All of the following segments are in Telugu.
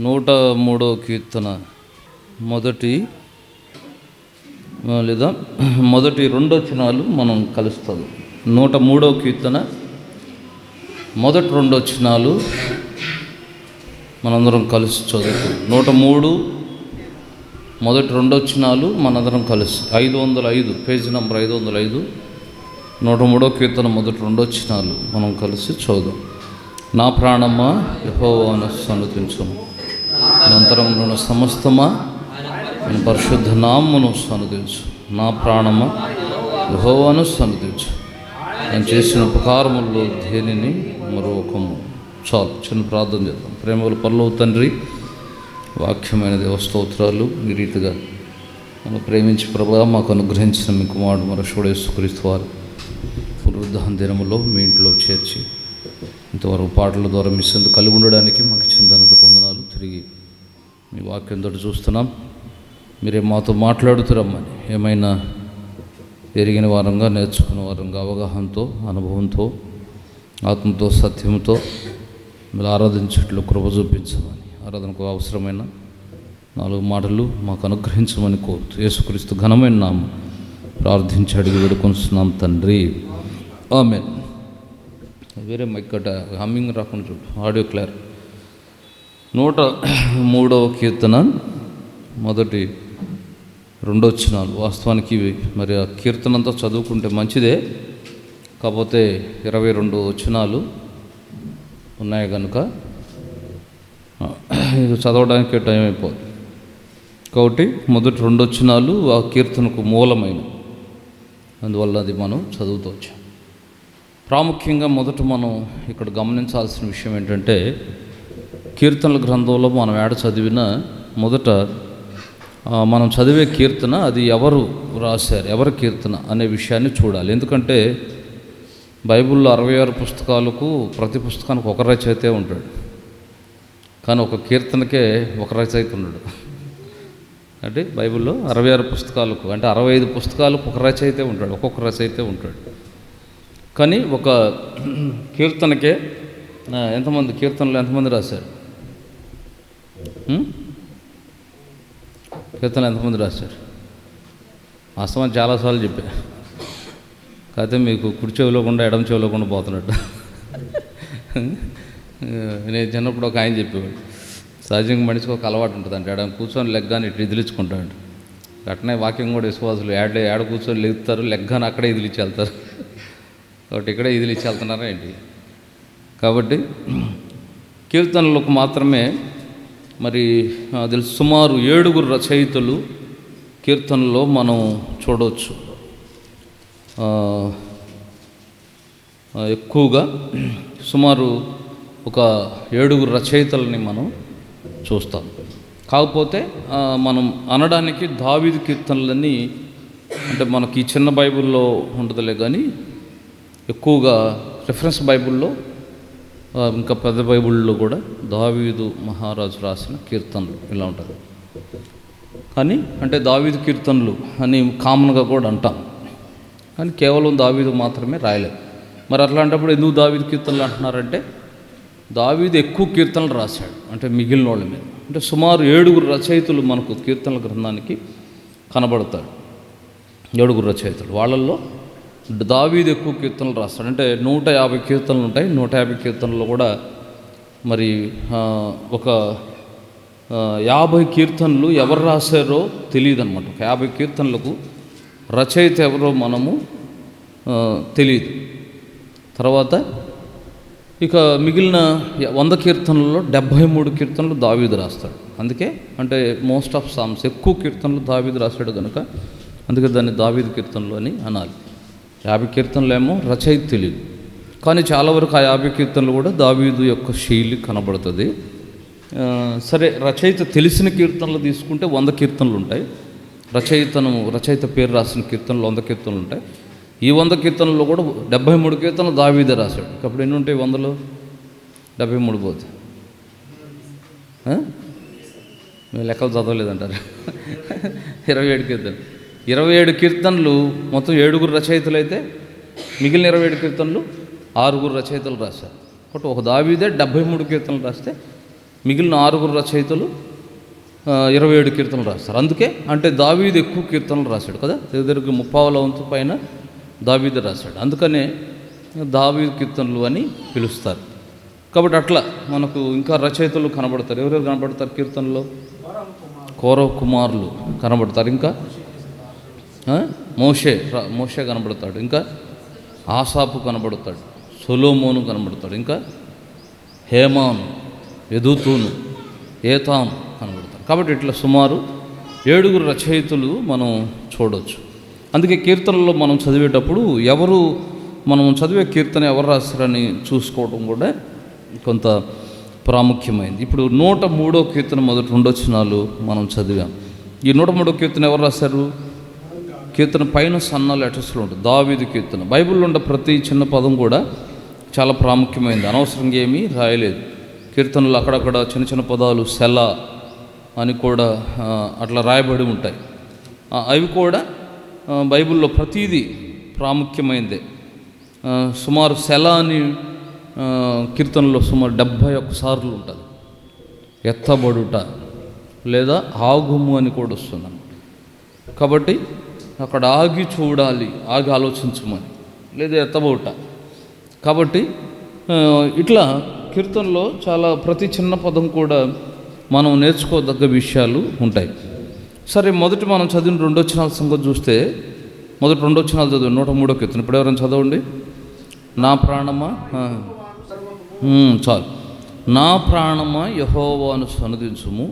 103వ కీర్తన మొదటి 2 వచనాలు మనం కలుస్తాం. 103వ కీర్తన మొదటి 2 వచనాలు మనందరం కలిసి చదువుతాం. 103 మొదటి 2 వచనాలు మనందరం కలిసి 505 పేజీ నంబర్ 505 103వ కీర్తన మొదటి 2 వచనాలు మనం కలిసి చదువుదాం. నా ప్రాణమా యెహోవాను సన్నుతించుము, అనంతరమున సమస్తమా నేను పరిశుద్ధ నామమును సన్నుతించు. నా ప్రాణమా యెహోవాను సన్నుతించు, నేను చేసిన ఉపకారముల్లో దేనిని మరొకము. చాలు, చిన్న ప్రార్థన చేద్దాం. ప్రేమల పరలోక తండ్రి, వాక్యమైన దేవస్తోత్రాలు. ఈ రీతిగా మనం ప్రేమించి ప్రభా మాకు అనుగ్రహించిన మీ కుమారుడు మరషుడు యేసుక్రీస్తు వారు పునరుద్ధాన దినములో మీ ఇంట్లో చేర్చి ఇంతవరకు పాటల ద్వారా మీ సందు కలిగి ఉండడానికి మాకు ఇచ్చిన ధన్యత పొందనాలు. తిరిగి మీ వాక్యంతో చూస్తున్నాం. మీరే మాతో మాట్లాడుతురమ్మని, ఏమైనా ఎరిగిన వారంగా, నేర్చుకున్న వారంగా, అవగాహనతో, అనుభవంతో, ఆత్మతో, సత్యంతో మీరు ఆరాధించట్లు కృప చూపించమని, ఆరాధనకు అవసరమైన 4 మాటలు మాకు అనుగ్రహించమని కోరుతూ యేసుక్రీస్తు ఘనమైన నామం ప్రార్థించి అడిగి వేడుకొనిస్తున్నాం తండ్రి, ఆమేన్. వేరే మైకట హమ్మింగ్ రాకుండా చూడు, ఆడియో క్లియర్. 103వ కీర్తన మొదటి 2 వచనాలు. వాస్తవానికి ఇవి మరి ఆ కీర్తన అంతా చదువుకుంటే మంచిదే, కాకపోతే 22 వచనాలు ఉన్నాయి కనుక ఇది చదవడానికి టైం అయిపోదు. కాబట్టి మొదటి 2 వచనాలు ఆ కీర్తనకు మూలమైన, అందువల్ల అది మనం చదువుతూ వచ్చాం. ప్రాముఖ్యంగా మొదట మనం ఇక్కడ గమనించాల్సిన విషయం ఏంటంటే, కీర్తనల గ్రంథంలో మనం చదివిన మొదట మనం చదివే కీర్తన అది ఎవరు రాశారు, ఎవరి కీర్తన అనే విషయాన్ని చూడాలి. ఎందుకంటే బైబిల్లో 66 పుస్తకాలకు ప్రతి పుస్తకానికి ఒక రచయితే ఉంటాడు, కానీ ఒక కీర్తనకే ఒక రచయిత ఉన్నాడు. అంటే బైబిల్లో 66 పుస్తకాలకు అంటే 65 పుస్తకాలకు ఒక రచయితే ఉంటాడు, ఒక్కొక్క రచయితే ఉంటాడు. కానీ ఒక కీర్తనకే ఎంతమంది కీర్తనలు ఎంతమంది రాశారు? కీర్తనలు ఎంతమంది రాశారు? వాస్తవం చాలాసార్లు చెప్పా, కాకపోతే మీకు కుడి చెవిలో కూడా ఎడమ చెవిలో కూడా పోతున్నట్టు. నేను చిన్నప్పుడు ఒక ఆయన చెప్పేవాడు, సహజంగా మనిషికి ఒక అలవాటు ఉంటుంది అంటే ఎడమ కూర్చొని లెగ్గాని ఇటు ఇదిలించుకుంటాడు. అట్నే వాక్యం కూడా విశ్వాసులు ఏడ కూర్చొని లెగుతారు, లెగ్గాని అక్కడే ఇదిలిచ్చి వెళ్తారు. కాబట్టి ఇక్కడే ఇదిలిచ్చి వెళ్తున్నారా ఏంటి? కాబట్టి కీర్తనలకు మాత్రమే మరి అది సుమారు 7 రచయితలు కీర్తనలో మనం చూడవచ్చు. ఎక్కువగా సుమారు ఒక 7 రచయితలని మనం చూస్తాం. కాకపోతే మనం అనడానికి దావీదు కీర్తనలని అంటే మనకి చిన్న బైబిల్లో ఉండదులే, కానీ ఎక్కువగా రిఫరెన్స్ బైబిల్లో ఇంకా పెద్ద బైబిల్లో కూడా దావీదు మహారాజు రాసిన కీర్తనలు ఇలా ఉంటుంది. కానీ అంటే దావీదు కీర్తనలు అని కామన్గా కూడా అంటాం, కానీ కేవలం దావీదు మాత్రమే రాయలేదు. మరి అట్లాంటప్పుడు ఎందుకు దావీదు కీర్తనలు అంటున్నారంటే, దావీదు ఎక్కువ కీర్తనలు రాశాడు అంటే మిగిలిన వాళ్ళ మీద. అంటే సుమారు 7 రచయితలు మనకు కీర్తనల గ్రంథానికి కనబడతారు. 7 రచయితలు, వాళ్ళల్లో దావీదు ఎక్కువ కీర్తనలు రాస్తాడు. అంటే 150 కీర్తనలు ఉంటాయి. 150 కీర్తనలు కూడా మరి ఒక 50 కీర్తనలు ఎవరు రాశారో తెలియదు అనమాట. ఒక 50 కీర్తనలకు రచయిత ఎవరో మనము తెలియదు. తర్వాత ఇక మిగిలిన 100 కీర్తనల్లో 73 కీర్తనలు దావీదు రాస్తాడు. అందుకే అంటే మోస్ట్ ఆఫ్ సామ్స్ ఎక్కువ కీర్తనలు దావీదు రాశాడు కనుక అందుకే దాన్ని దావీదు కీర్తనలు అని అనాలి. 50 కీర్తనలు ఏమో రచయిత తెలియదు, కానీ చాలా వరకు ఆ 50 కీర్తనలు కూడా దావీదు యొక్క శైలి కనబడుతుంది. సరే, రచయిత తెలిసిన కీర్తనలు తీసుకుంటే 100 కీర్తనలు ఉంటాయి. రచయిత పేరు రాసిన కీర్తనలు 100 కీర్తనలు ఉంటాయి. ఈ 100 కీర్తనల్లో కూడా 73 కీర్తనలు దావీదే రాశాడు. అప్పుడు ఎన్ని ఉంటాయి 100లో? 73 పోతే మేము లెక్కలు చదవలేదంటారు. 27 కీర్తనలు. 27 కీర్తనలు మొత్తం 7 రచయితలు అయితే మిగిలిన 27 కీర్తనలు 6 రచయితలు రాశారు. కాబట్టి ఒక దావీదే 73 కీర్తనలు రాస్తే మిగిలిన 6 రచయితలు 27 కీర్తనలు రాస్తారు. అందుకే అంటే దావీదు ఎక్కువ కీర్తనలు రాశాడు కదా, దగ్గరికి 30వ వంతు పైన దావీదు రాశాడు. అందుకనే దావీదు కీర్తనలు అని పిలుస్తారు. కాబట్టి అట్లా మనకు ఇంకా రచయితలు కనబడతారు. ఎవరెవరు కనబడతారు కీర్తనలో? కోరహు కుమారులు కనబడతారు. ఇంకా మోషే కనబడతాడు. ఇంకా ఆసాపు కనబడతాడు. సొలొమోను కనబడతాడు. ఇంకా హేమాను, యెదుతూను, ఏతాము కనబడతాడు. కాబట్టి ఇట్లా సుమారు 7 రచయితలు మనం చూడవచ్చు. అందుకే కీర్తనలో మనం చదివేటప్పుడు మనం చదివే కీర్తన ఎవరు రాస్తారని చూసుకోవడం కూడా కొంత ప్రాముఖ్యమైంది. ఇప్పుడు 103వ కీర్తన మొదటి 2 వచనాలు మనం చదివాం. ఈ 103వ కీర్తన ఎవరు రాశారు? కీర్తన పైన సన్న లెటర్స్లో ఉంటుంది, దావీదు కీర్తన. బైబిల్లో ఉన్న ప్రతి చిన్న పదం కూడా చాలా ప్రాముఖ్యమైనది. అనవసరంగా ఏమీ రాయలేదు. కీర్తనలు అక్కడక్కడ చిన్న చిన్న పదాలు సెల అని కూడా అట్లా రాయబడి ఉంటాయి. అవి కూడా బైబిల్లో ప్రతీది ప్రాముఖ్యమైనదే. సుమారు సెల అని కీర్తనలో సుమారు 71 సార్లు ఉంటుంది. ఎత్తబడుట లేదా ఆగుము అని కూడా వస్తుంది. కాబట్టి అక్కడ ఆగి చూడాలి, ఆగి ఆలోచించమని, లేదా ఎత్తబడుట. కాబట్టి ఇట్లా కీర్తనలో చాలా ప్రతి చిన్న పదం కూడా మనం నేర్చుకోదగ్గ విషయాలు ఉంటాయి. సరే, మొదటి మనం చదివిన 2 వచనాల సంగతి చూస్తే, మొదటి 2 వచనాలు చదివి 103వ కీర్తన. ఇప్పుడు ఎవరైనా చదవండి. నా ప్రాణమా, చాలు. నా ప్రాణమా యెహోవాను సన్నుతించుము,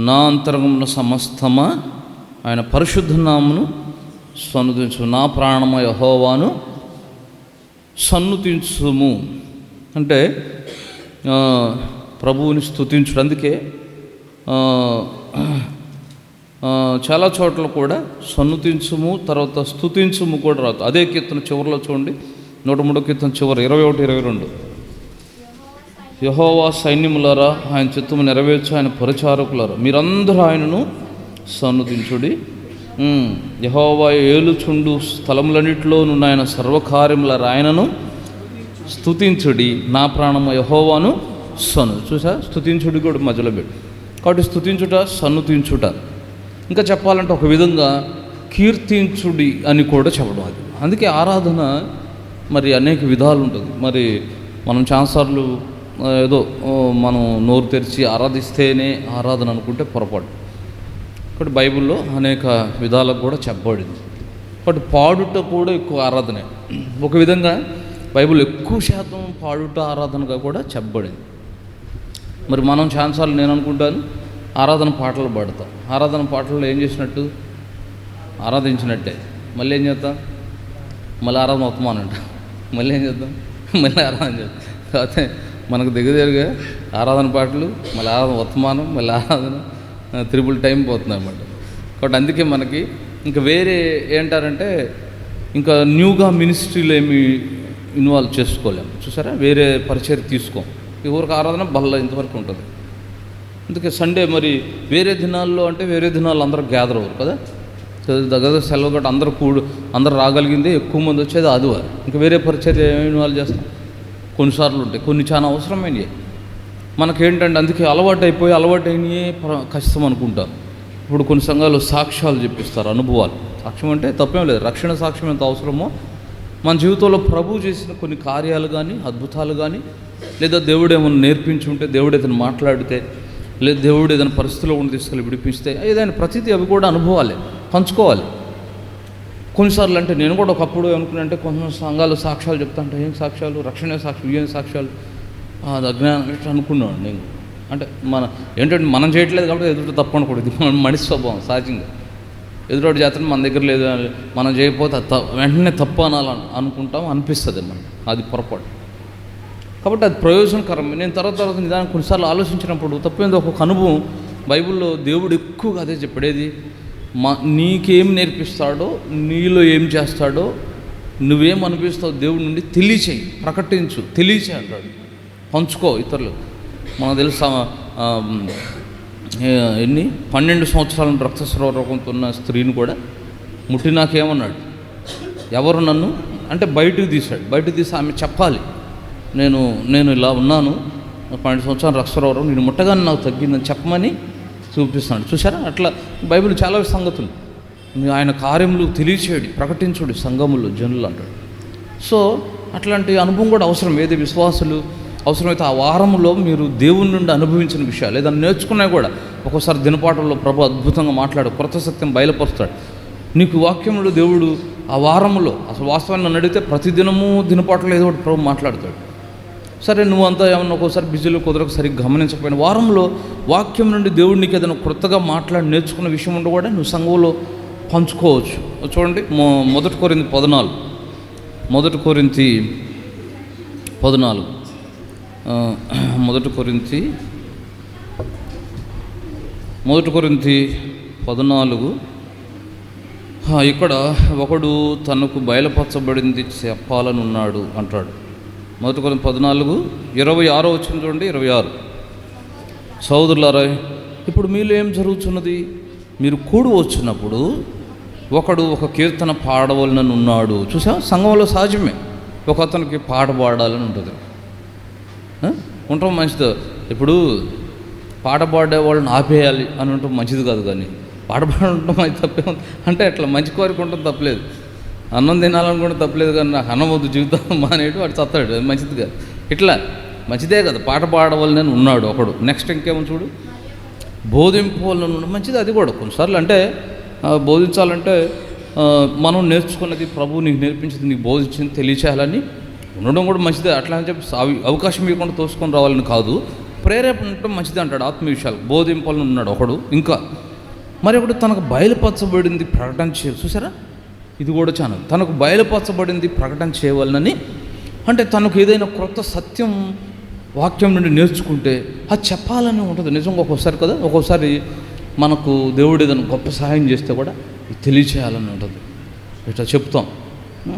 నా అంతరంగమున సమస్తమా ఆయన పరిశుద్ధ నామమును సన్నుతించు. నా ప్రాణమా యెహోవాను సన్నుతించుము అంటే ప్రభువుని స్తుతించుడు. అందుకే చాలా చోట్ల కూడా సన్నుతించుము తర్వాత స్తుతించుము కూడా రాదు. అదే కీర్తన చివరిలో చూడండి, 103వ కీర్తన చివరి 21, 22. యెహోవా సైన్యములారా ఆయన చిత్తము నెరవేర్చు, ఆయన పరిచారకులారా మీరందరూ ఆయనను సన్నుతించుడి. యెహోవా ఏలుచుండు స్థలములన్నిటిలోను ఆయన సర్వకార్యములారా ఆయనను స్తుతించుడి. నా ప్రాణము యెహోవాను చూసా, స్తుతించుడి కూడా మధ్యలో పెట్టి. కాబట్టి స్తుతించుట, సన్నుతించుట, ఇంకా చెప్పాలంటే ఒక విధంగా కీర్తించుడి అని కూడా చెప్పడం. అది అందుకే ఆరాధన మరి అనేక విధాలు ఉంటుంది. మరి మనం చాలాసార్లు ఏదో మనం నోరు తెరిచి ఆరాధిస్తేనే ఆరాధన అనుకుంటే పొరపాటు. కాబట్టి బైబిల్లో అనేక విధాలకు కూడా చెప్పబడింది. కాబట్టి పాడుట కూడా ఎక్కువ ఆరాధనే. ఒక విధంగా బైబిల్ ఎక్కువ శాతం పాడుట ఆరాధనగా కూడా చెప్పబడింది. మరి మనం చాలాసార్లు నేను అనుకుంటాను ఆరాధన పాటలు పాడతాం. ఆరాధన పాటల్లో ఏం చేసినట్టు? ఆరాధించినట్టే. మళ్ళీ ఏం చేద్దాం? మళ్ళీ ఆరాధన అవుతామనంట. మళ్ళీ ఏం చేద్దాం? మళ్ళీ ఆరాధన చేద్దాం. కాకపోతే మనకు దగ్గరగా ఆరాధన పాటలు, మళ్ళీ ఆరాధన వర్తమానం, మళ్ళీ ఆరాధన త్రిపుల్ టైం పోతుంది అన్నమాట. కాబట్టి అందుకే మనకి ఇంకా వేరే ఏంటారంటే ఇంకా న్యూగా మినిస్ట్రీలో ఏమి ఇన్వాల్వ్ చేసుకోలేము. చూసారా, వేరే పరిచయం తీసుకోం. ఈ ఊరికి ఆరాధన బల్ల ఇంతవరకు ఉంటుంది. అందుకే సండే మరి వేరే దినాల్లో అంటే వేరే దినాల్లో అందరూ గ్యాదర్ అవ్వరు కదా. దగ్గర సెలవు గట్ట అందరూ రాగలిగింది ఎక్కువ మంది వచ్చేది ఆదివారం. ఇంకా వేరే పరిచయం ఏమి ఇన్వాల్వ్ చేస్తాం? కొన్నిసార్లు ఉంటాయి, కొన్ని చాలా అవసరమైనవి మనకేంటంటే. అందుకే అలవాటు అయినవి కష్టం అనుకుంటాం. ఇప్పుడు కొన్ని సంఘాలు సాక్ష్యాలు చెప్పిస్తారు, అనుభవాలు. సాక్ష్యం అంటే తప్పేం లేదు, రక్షణ సాక్ష్యం ఎంత అవసరమో మన జీవితంలో ప్రభు చేసిన కొన్ని కార్యాలు కానీ, అద్భుతాలు కానీ, లేదా దేవుడు ఏమైనా నేర్పించి ఉంటే, దేవుడు ఏదైనా మాట్లాడితే, లేదా దేవుడు ఏదైనా పరిస్థితిలో ఉండి తీసుకెళ్ళి విడిపిస్తే, ఏదైనా ప్రతిదీ అవి కూడా అనుభవాలే, పంచుకోవాలి. కొన్నిసార్లు అంటే నేను కూడా ఒకప్పుడు అనుకున్నానంటే కొంతమంది సంఘాలు సాక్ష్యాలు చెప్తా అంటే ఏం సాక్ష్యాలు, రక్షణ సాక్ష్యం, ఏం సాక్ష్యాలు, అది అజ్ఞానం ఇట్లా అనుకున్నాను నేను. అంటే ఏంటంటే మనం చేయట్లేదు కాబట్టి ఎదుటి తప్పు అనకూడదు. మన మనిషి స్వభావం సహజంగా. ఎదుటి చేతను మన దగ్గర లేదు, మనం చేయకపోతే వెంటనే తప్పు అనుకుంటాం, అనిపిస్తుంది మనకి. అది పొరపాటు. కాబట్టి అది ప్రయోజనకరం. నేను తర్వాత నిదానం కొన్నిసార్లు ఆలోచించినప్పుడు తప్పేందో ఒక్కొక్క అనుభవం బైబిల్లో దేవుడు ఎక్కువగా అదే చెప్పడేది. నీకేం నేర్పిస్తాడో, నీలో ఏం చేస్తాడో, నువ్వేం అనిపిస్తావు దేవుడి నుండి తెలియచేయి, ప్రకటించు, తెలియచే అంటాడు. పంచుకో ఇతరులు. మనకు తెలుసా 12 సంవత్సరాల రక్తస్రావ రోగంతో ఉన్న స్త్రీని కూడా ముట్టినాకేమన్నాడు? ఎవరు నన్ను అంటే బయటకు తీశాడు. బయటకు తీసి ఆమె చెప్పాలి, నేను ఇలా ఉన్నాను, 12 సంవత్సరాలు రక్తస్రావం నేను ముట్టగానే నాకు తగ్గిందని చెప్పమని చూపిస్తున్నాడు. చూసారా? అట్లా బైబిల్ చాలా సంగతులు ఆయన కార్యములు తెలియచేయడు, ప్రకటించుడు సంఘములు జనులు అంటాడు. సో అట్లాంటి అనుభవం కూడా అవసరం. ఏది విశ్వాసులు అవసరమైతే ఆ వారంలో మీరు దేవుని నుండి అనుభవించిన విషయాలు ఏదైనా నేర్చుకున్నా కూడా ఒక్కోసారి దినపాటల్లో ప్రభు అద్భుతంగా మాట్లాడు, కొత్త సత్యం బయలుపరుస్తాడు. నీకు వాక్యంలో దేవుడు ఆ వారంలో అసలు వాస్తవాన్ని నన్ను అడిగితే ప్రతిదినము దినపాటలో ఏదో ఒకటి ప్రభు మాట్లాడతాడు. సరే నువ్వు అంతా ఏమన్నా ఒక్కోసారి బిజీలో కుదరక సరిగ్గా గమనించకపోయిన వారంలో వాక్యం నుండి దేవుడు నీకు ఏదైనా కొత్తగా మాట్లాడి నేర్చుకున్న విషయం ఉండి కూడా నువ్వు సంఘంలో పంచుకోవచ్చు. చూడండి, మొదటి కొరింథీ 14 మొదటి కొరింథీ 14 ఇక్కడ ఒకడు తనకు బయలుపరచబడింది చెప్పాలని ఉన్నాడు అంటాడు. 1 కొరింథీ 14:26 వచ్చింది చూడండి. 26 సోదరులారా, ఇప్పుడు మీలో ఏం జరుగుతున్నది? మీరు కూడి వచ్చినప్పుడు ఒకడు ఒక కీర్తన పాడవలనని ఉన్నాడు. చూసా, సంఘంలో సహజమే ఒక అతనికి పాట పాడాలని ఉంటుంది. ఉండటం మంచిది. ఇప్పుడు పాట పాడే వాళ్ళని ఆపేయాలి అని ఉండటం మంచిది కాదు, కానీ పాట పాడటం అది తప్పే ఉంది అంటే అట్లా మంచి కోరిక ఉండటం తప్పలేదు. అన్నం తినాలనుకుంటే తప్పలేదు, కానీ నాకు అన్నం వద్దు జీవితం మానేడు వాడు చస్తాడు, అది మంచిది కాదు. ఇట్లా మంచిదే కదా, పాట పాడవాలని ఉన్నాడు ఒకడు. నెక్స్ట్ ఇంకేమో చూడు, బోధింపవాలని ఉన్నాడు, మంచిది అది కూడా. కొన్నిసార్లు అంటే బోధించాలంటే మనం నేర్చుకున్నది ప్రభు నీకు నేర్పించింది నీకు బోధించింది తెలియచేయాలని ఉండడం కూడా మంచిదే. అట్లా అని చెప్పి అవకాశం ఇవ్వకుండా తోసుకొని రావాలని కాదు, ప్రేరేపణ ఉండటం మంచిది అంటాడు. ఆత్మీయ విషయాలు బోధింపాలని ఉన్నాడు ఒకడు. ఇంకా మరి ఒకడు తనకు బయలుపరచబడింది ప్రకటన చూసారా, ఇది కూడా చాలా తనకు బయలుపరచబడింది ప్రకటన చేయవాలని, అంటే తనకు ఏదైనా క్రొత్త సత్యం వాక్యం నుండి నేర్చుకుంటే అది చెప్పాలని ఉంటుంది. నిజంగా ఒక్కోసారి కదా, ఒక్కోసారి మనకు దేవుడు ఏదైనా గొప్ప సహాయం చేస్తే కూడా తెలియచేయాలని ఉంటుంది. ఇట్లా చెప్తాం.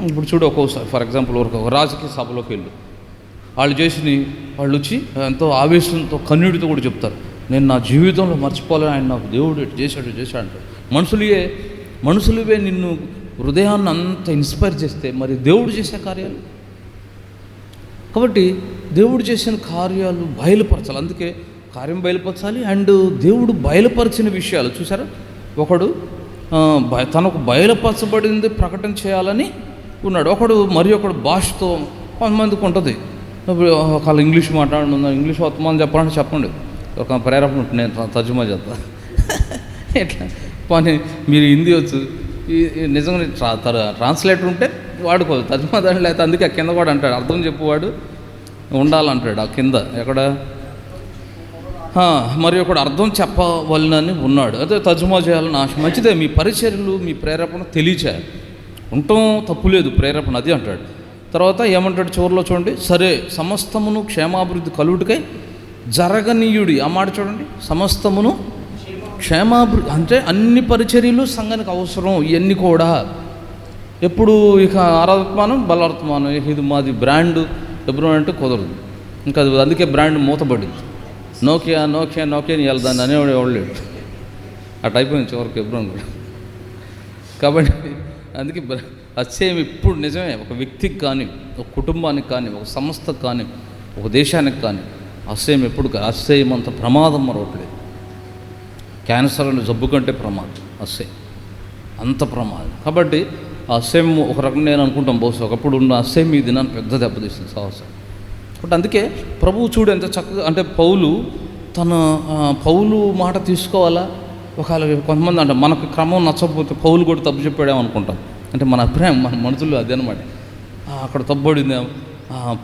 ఇప్పుడు చూడు, ఒక్కోసారి ఫర్ ఎగ్జాంపుల్ ఒక రాజకీయ సభలోకి వెళ్ళు, వాళ్ళు వచ్చి ఎంతో ఆవేశంతో కన్నీటితో కూడా చెప్తారు, నేను నా జీవితంలో మర్చిపోవాలని ఆయన నాకు దేవుడు ఇటు చేశాడు అంటాడు. మనుషులువే నిన్ను హృదయాన్ని అంత ఇన్స్పైర్ చేస్తే మరి దేవుడు చేసే కార్యాలు. కాబట్టి దేవుడు చేసిన కార్యాలు బయలుపరచాలి. అందుకే కార్యం బయలుపరచాలి. అండ్ దేవుడు బయలుపరిచిన విషయాలు చూసారా, ఒకడు తనకు బయలుపరచబడింది ప్రకటన చేయాలని ఉన్నాడు. ఒకడు మరి ఒకడు భాషతో కొంతమందికి ఉంటుంది. ఒకళ్ళు ఇంగ్లీష్ మాట్లాడుతున్నా, ఇంగ్లీష్ వర్తమానం చెప్పాలంటే చెప్పండి, ఒక ప్రేరేపణ ఉంటుంది, నేను తర్జుమా చేస్తా. ఎట్లా పని మీరు హిందీ వచ్చు, నిజంగా ట్రాన్స్లేటర్ ఉంటే వాడుకోవాలి, తర్జుమా దాని లేకపోతే అందుకే కింద కూడా అంటాడు అర్థం చెప్పువాడు ఉండాలంటాడు. ఆ కింద ఎక్కడ మరి ఒకడు అర్థం చెప్పవలనని ఉన్నాడు, అదే తర్జుమా చేయాలని ఆశ. మంచిదే, మీ పరిచర్యలు మీ ప్రేరేపణ తెలియచేయాలి, ఉండటం తప్పులేదు, ప్రేరేపణ అది అంటాడు. తర్వాత ఏమంటాడు చివరిలో చూడండి, సరే సమస్తమును క్షేమాభివృద్ధి కలుగుటకై జరగనీయుడి. ఆ మాట చూడండి, సమస్తమును క్షేమాభివృద్ధి అంటే అన్ని పరిచర్యలు సంఘానికి అవసరం. ఇవన్నీ కూడా ఎప్పుడు ఇక ఆరాధమానం బలార్థమానం, ఇది మాది బ్రాండ్ ఎబ్రోన్ అంటే కుదరదు. ఇంకా అందుకే బ్రాండ్ మూతపడింది. నోకియా అని వెళ్దాన్ని అనేవాడు ఎవడలేడు, అటు అయిపోయింది చివరికి ఎబ్రోన్ కూడా. కాబట్టి అందుకే అసేమ్ ఇప్పుడు నిజమే, ఒక వ్యక్తికి కానీ ఒక కుటుంబానికి కానీ ఒక సంస్థకు కానీ ఒక దేశానికి కానీ అసేమ్ ఎప్పుడు అసేమ్ అంత ప్రమాదం మరొకలేదు. క్యాన్సర్ అనే జబ్బు కంటే ప్రమాదం అసేమ్, అంత ప్రమాదం. కాబట్టి ఆ అసేమ్ ఒక రకంగా నేను అనుకుంటాం బహుశా ఒకప్పుడు ఉన్న అసేమ్ ఈ దినాన్ని పెద్ద దెబ్బతీస్తుంది సాహసం. కాబట్టి అందుకే ప్రభువు చూడు ఎంత చక్కగా, అంటే పౌలు మాట తీసుకోవాలా. ఒకవేళ కొంతమంది అంటే మనకు క్రమం నచ్చకపోతే పౌలు కూడా తప్పు చెప్పాడేమో అనుకుంటాం, అంటే మన అభిప్రాయం మన మనసులో అదే అనమాట. అక్కడ తప్పబడింది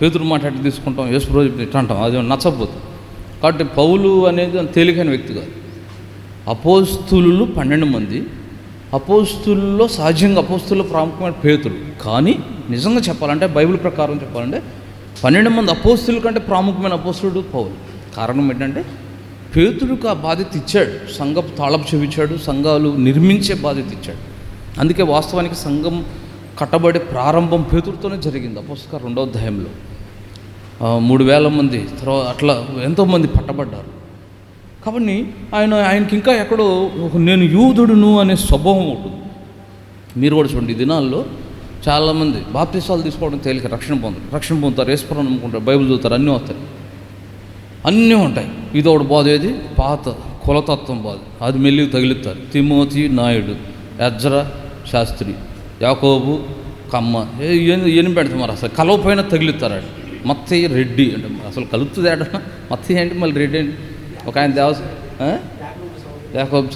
పేతురు మాట అట్లా తీసుకుంటాం, యేసు రోజు ఇట్లా అంటాం, అది నచ్చకపోతే. కాబట్టి పౌలు అనేది తేలికైన వ్యక్తి కాదు. అపోస్తులు 12 మంది, అపోస్తుల్లో సహజంగా అపోస్తుల్లో ప్రాముఖ్యమైన పేతురు. కానీ నిజంగా చెప్పాలంటే బైబిల్ ప్రకారం చెప్పాలంటే 12 మంది అపోస్తుల కంటే ప్రాముఖ్యమైన అపోస్తులుడు పౌలు. కారణం ఏంటంటే పేతురుకు ఆ బాధ్యత ఇచ్చాడు, సంఘపు తాళపు చెవిచ్చాడు, సంఘాలు నిర్మించే బాధ్యత ఇచ్చాడు. అందుకే వాస్తవానికి సంఘం కట్టబడే ప్రారంభం పేతురుతోనే జరిగింది. అపోస్తల 2వ అధ్యాయంలో 3,000 మంది, తర్వాత అట్లా ఎంతోమంది పట్టబడ్డారు. కాబట్టి ఆయనకి ఇంకా ఎక్కడో నేను యూదుడును అనే స్వభావం ఉంటుంది. మీరు కూడా చూడండి, ఈ దినాల్లో చాలామంది బాప్తిసాలు తీసుకోవడం తేలిక, రక్షణ పొందుతారు, యేసుప్రభువుని నమ్ముకుంటారు, బైబిల్ చదువుతారు, అన్నీ వస్తాయి. అన్నీ ఉంటాయి. ఇది ఒకటి బోధ, ఏది పాత కులతత్వం బోధ, అది మెల్లి తగిలిస్తారు. తిమోతి నాయుడు, ఎజ్రా శాస్త్రి, యాకోబు కమ్మ, ఏం పెడతాం మరి అసలు కలవపోయినా తగిలిస్తారాడు. మత్తయ్య రెడ్డి అంటే అసలు కలుపుతుంది ఆడ, మత్తయ్య ఏంటి మళ్ళీ రెడ్డి ఏంటి, ఒక ఆయన యాకోబు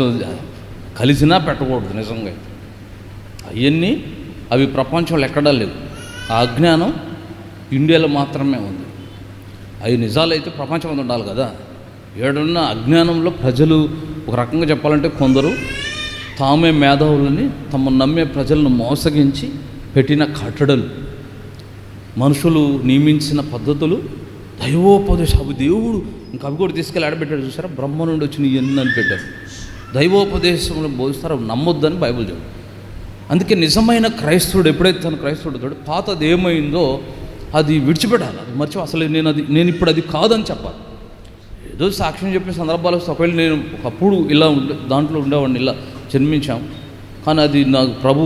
కలిసినా పెట్టకూడదు నిజంగా. అవన్నీ అవి ప్రపంచంలో ఎక్కడా లేవు. ఆ అజ్ఞానం ఇండియాలో మాత్రమే ఉంది. అవి నిజాలైతే ప్రపంచం అంతా ఉండాలి కదా. ఏడున్న అజ్ఞానంలో ప్రజలు ఒక రకంగా చెప్పాలంటే కొందరు తామే మేధావులని తమ నమ్మే ప్రజలను మోసగించి పెట్టిన కట్టడలు, మనుషులు నియమించిన పద్ధతులు, దైవోపదేశం. అవి దేవుడు ఇంకా అవి కూడా తీసుకెళ్ళి ఆడబెట్టాడు చూసారా, బ్రహ్మ నుండి వచ్చిన ఇవన్నీ అని పెట్టారు. దైవోపదేశంలో బోధిస్తారు, అవి నమ్మొద్దని బైబిల్ చెప్పారు. అందుకే నిజమైన క్రైస్తవుడు ఎప్పుడైతే తన క్రైస్తవుడు పాతది ఏమైందో అది విడిచిపెట్టాలి, అది అసలు నేను ఇప్పుడు అది కాదని చెప్పాలి. ఏదో సాక్ష్యం చెప్పే సందర్భాలు వస్తే ఒకవేళ నేను ఒకప్పుడు ఇలా దాంట్లో ఉండేవాడిని, ఇలా జన్మించాం, కానీ అది నాకు ప్రభు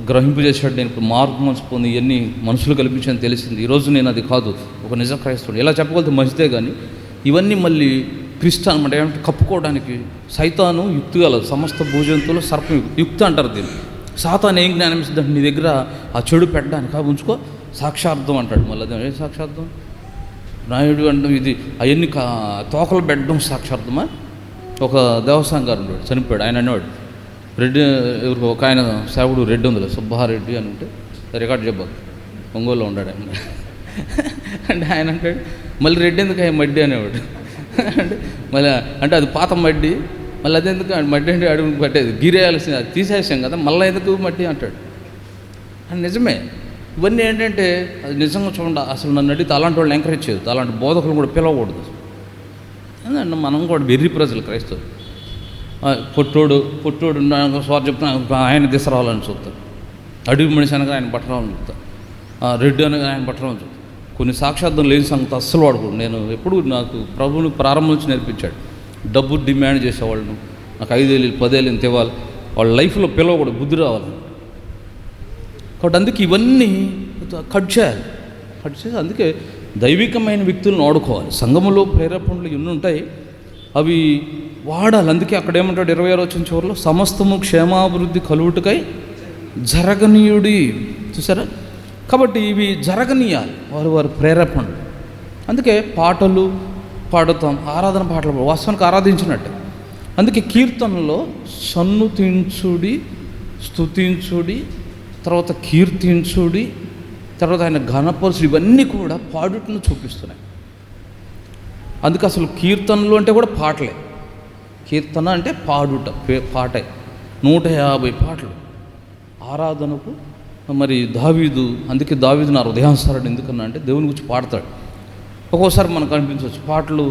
గ్రహింపజేశాడు. నేను ఇప్పుడు మార్పు మనసు పొంది ఇవన్నీ మనుషులు కల్పించాను తెలిసింది. ఈరోజు నేను అది కాదు, ఒక నిజ క్రైస్తవుడు. ఇలా చెప్పగలిగితే మంచిదే, కానీ ఇవన్నీ మళ్ళీ క్రిస్టియన్ అనమాట. ఏమంటే కప్పుకోవడానికి సైతాను యుక్తి గలదు. సమస్త భూజంతువులు సర్పం యుక్తి అంటారు దీన్ని. సాతాను ఏం జ్ఞానం ఇస్తుందంటే నీ దగ్గర ఆ చెడు పెట్టడానికి, అవి ఉంచుకో, సాక్షార్థం అంటాడు. మళ్ళీ అదే ఏ సాక్షార్థం నాయుడు అంటే ఇది అవన్నీ తోకలు పెట్టడం సాక్షార్థమా? ఒక దేవస్థానం గారు ఉన్నాడు, చనిపోయాడు. ఆయన అనేవాడు, రెడ్డి ఎవరికి ఒక ఆయన సేవకుడు రెడ్డి ఉందిలే, సుబ్బారెడ్డి అని ఉంటే రికార్డు చెప్పాలి, ఒంగోలులో ఉన్నాడు ఆయన. అంటే ఆయన అంటాడు, మళ్ళీ రెడ్డి ఎందుకు ఆయన మడ్డి అనేవాడు. అంటే మళ్ళీ అంటే అది పాత మడ్డి, మళ్ళీ అదెందుకు మడ్డి అంటే అడుగు పట్టేది, గీరేయాల్సింది, అది తీసేసాం కదా, మళ్ళీ ఎందుకు మడ్డి అంటాడు. అని నిజమే. ఇవన్నీ ఏంటంటే అది నిజంగా చూడండి. అసలు నన్ను అడిగితే అలాంటి వాళ్ళు ఎంకరేజ్ చేయదు, అలాంటి బోధకులు కూడా పిలవకూడదు. ఎందుకంటే మనం కూడా వెర్రి ప్రజలు క్రైస్తవులు. పొట్టోడు స్వార్ చెప్తున్నా ఆయన తీసుకురావాలని చూస్తారు, అడుగు మనిషి అనగా ఆయన పట్టరావాలని చూస్తారు, రెడ్డి అనగా ఆయన పట్టరావాలని చూస్తారు. కొన్ని సాక్షార్థం లేని సంగతి అస్సలు వాడుకోడు. నేను ఎప్పుడు నాకు ప్రభువుని ప్రారంభం నుంచి నేర్పించాడు. డబ్బు డిమాండ్ చేసేవాళ్ళను, నాకు 5 ఏళ్ళు 10 ఏళ్ళు ఇంత ఇవ్వాలి, వాళ్ళ లైఫ్లో పిలవకూడదు, బుద్ధి రావాలి. కాబట్టి అందుకే ఇవన్నీ కట్ చేయాలి. అందుకే దైవికమైన వ్యక్తులను వాడుకోవాలి. సంఘములో ప్రేరేపణలు ఎన్ని ఉంటాయి, అవి వాడాలి. అందుకే అక్కడ ఏమంటాడు 26వ వచనం చివరిలో, సమస్తము క్షేమాభివృద్ధి కలుగుటకై జరగనీయుడి. చూసారా? కాబట్టి ఇవి జరగనీయాలి, వారి ప్రేరేపణలు. అందుకే పాటలు పాడుతాం, ఆరాధన పాటలు వాస్తవానికి ఆరాధించినట్టే. అందుకే కీర్తనలో సన్నుతించుడి, స్తుతించుడి, తర్వాత కీర్తించుడి, తర్వాత ఆయన ఘనపరుచుడు, ఇవన్నీ కూడా పాడుటను చూపిస్తున్నాయి. అందుకే అసలు కీర్తనలు అంటే కూడా పాటలే. కీర్తన అంటే పాడుట, పాటే. 150 పాటలు ఆరాధనకు. మరి దావీదు, అందుకే దావీదు నా హృదయానుసారుడు ఎందుకన్నా అంటే దేవుని గురించి పాడతాడు. ఒక్కోసారి మనకు అనిపించవచ్చు పాటలు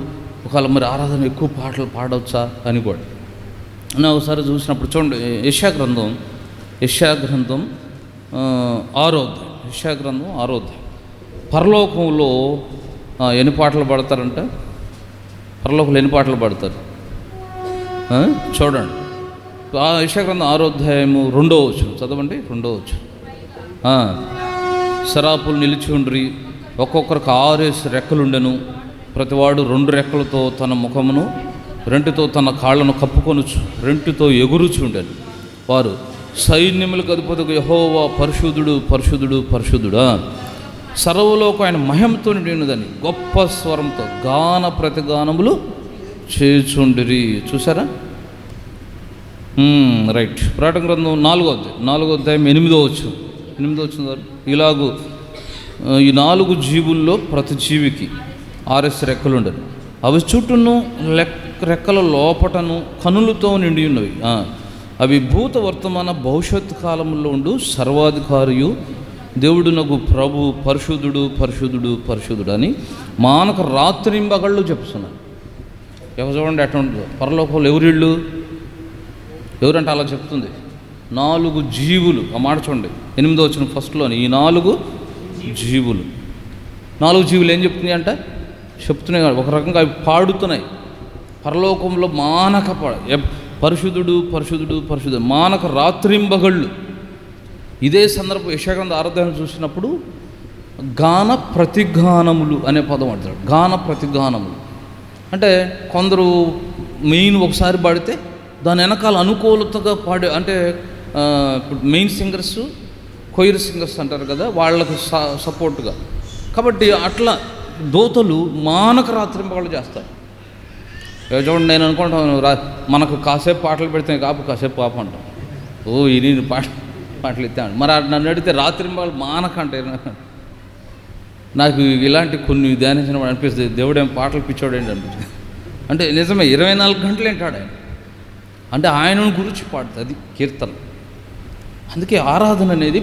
ఒకవేళ మరి ఆరాధన ఎక్కువ పాటలు పాడవచ్చా అని కూడా. నేను ఒకసారి చూసినప్పుడు చూడండి, యెషయా గ్రంథం 6వ అధ్యాయం. పరలోకంలో ఎన్ని పాటలు పాడతారంట? పరలోకంలో ఎన్ని పాటలు పాడతారు చూడండి. యెషయా గ్రంథం 6వ అధ్యాయము 2వ వచనం చదవండి. 2వ వచనం, సరాపులు నిలిచి ఉండ్రి, ఒక్కొక్కరికి 6 రెక్కలుండెను, ప్రతివాడు 2 రెక్కలతో తన ముఖమును, 2తో తన కాళ్ళను కప్పుకొనుచు, 2తో ఎగురుచుండెను. వారు సైన్యములకు అధిపతికి యెహోవా పరిశుద్ధుడు పరిశుద్ధుడు పరిశుద్ధుడా, సర్వలోకం ఆయన మహిమతో నిండి ఉన్నదని గొప్ప స్వరంతో గాన ప్రతిగానములు చేచుండిరి. చూసారా? రైట్. ప్రకటన గ్రంథం 4వ అధ్యాయం 8వ వచనం, ఇలాగూ ఈ 4 జీవుల్లో ప్రతి జీవికి 6 రెక్కలుండను, అవి చుట్టూను రెక్కల లోపటను కనులతో నిండి ఉన్నవి. అవి భూత వర్తమాన భవిష్యత్ కాలంలో ఉండు సర్వాధికారియు దేవుడునకు ప్రభు పరిశుద్ధుడు పరిశుద్ధుడు పరిశుద్ధుడు అని మానక రాత్రింబగళ్ళు చెప్తున్నారు. ఎవరు చూడండి ఎట్లా ఉంటుందో. పరలోకంలో ఎవరంటే అలా చెప్తుంది. 4 జీవులు. ఆ మాట చూడండి 8వ వచనం ఫస్ట్లోని, ఈ 4 జీవులు. 4 జీవులు ఏం చెప్తున్నాయి అంటే చెప్తున్నాయి, ఒక రకంగా అవి పాడుతున్నాయి. పరలోకంలో మానక పరిశుద్ధుడు పరిశుద్ధుడు పరిశుద్ధుడు మానక రాత్రింబగళ్ళు. ఇదే సందర్భం యెషయా గ్రంథం 6వ అధ్యాయం చూసినప్పుడు గాన ప్రతిగానములు అనే పదం అంటాడు. గాన ప్రతిగానములు అంటే కొందరు మెయిన్ ఒకసారి పాడితే దాని వెనకాల అనుకూలతగా పాడే, అంటే ఇప్పుడు మెయిన్ సింగర్స్, కొయిర్ సింగర్స్ అంటారు కదా, వాళ్ళకు సపోర్ట్గా. కాబట్టి అట్లా దోతలు మానక రాత్రింపగలు చేస్తారు. చూడండి, నేను అనుకుంటాను మనకు కాసేపు పాటలు పెడితే కాసేపు పాప అంటాం. ఇది పాటలు ఇస్తాను. మరి నన్ను అడిగితే రాత్రింపగలు మానకంటే నాకు ఇలాంటి కొన్ని ధ్యానించిన వాడు అనిపిస్తుంది, దేవుడేం పాటలు పిచ్చోడేంటి అనిపిస్తుంది. అంటే నిజమే, 24 గంటలు వింటాడు ఆయన. అంటే ఆయనను గురించి పాడుతుంది, అది కీర్తన. అందుకే ఆరాధన అనేది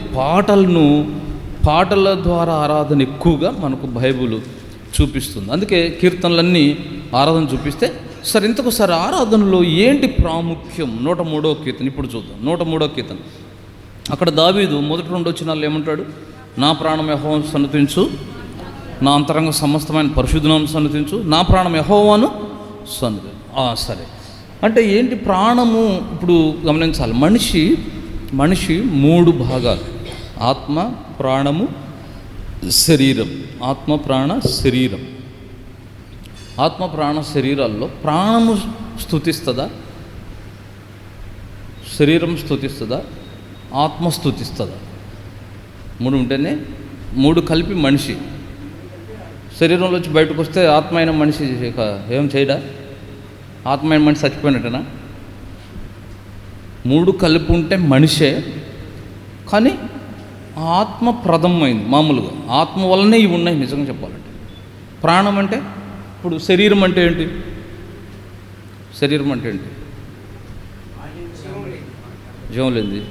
పాటల ద్వారా ఆరాధన ఎక్కువగా మనకు బైబిల్ చూపిస్తుంది. అందుకే కీర్తనలన్నీ ఆరాధన చూపిస్తే, సరే ఇంతకోసారి ఆరాధనలో ఏంటి ప్రాముఖ్యం? 103వ కీర్తన ఇప్పుడు చూద్దాం. 103వ కీర్తన, అక్కడ దావీదు మొదటి 2 వచనాల్లో ఏమంటాడు? నా ప్రాణం యెహోవాను సన్నతించు, నా అంతరంగ సమస్తమైన పరిశుద్ధనామమును సన్నతించు, నా ప్రాణం యెహోవాను సన్నతి. సరే, అంటే ఏంటి ప్రాణము? ఇప్పుడు గమనించాలి, మనిషి 3 భాగాలు: ఆత్మ, ప్రాణము, శరీరం. ఆత్మ, ప్రాణ, శరీరం. ఆత్మ, ప్రాణ, శరీరాల్లో ప్రాణము స్తుతిస్తుందా? శరీరం స్తుతిస్తుందా? ఆత్మ స్తుతిస్తుందా? 3 ఉంటేనే 3 కలిపి మనిషి. శరీరంలో వచ్చి బయటకు వస్తే ఆత్మ అయిన మనిషి ఏం చేయడా? ఆత్మ అయిన మనిషి చచ్చిపోయినట్టేనా? 3 కలిపి ఉంటే మనిషే, కానీ ఆత్మ ప్రథమమైంది. మామూలుగా ఆత్మ వల్లనే ఇవి ఉన్నాయి నిజంగా చెప్పాలంటే. ప్రాణం అంటే, ఇప్పుడు శరీరం అంటే ఏంటి? శరీరం అంటే ఏంటి? జీవం లేనిది.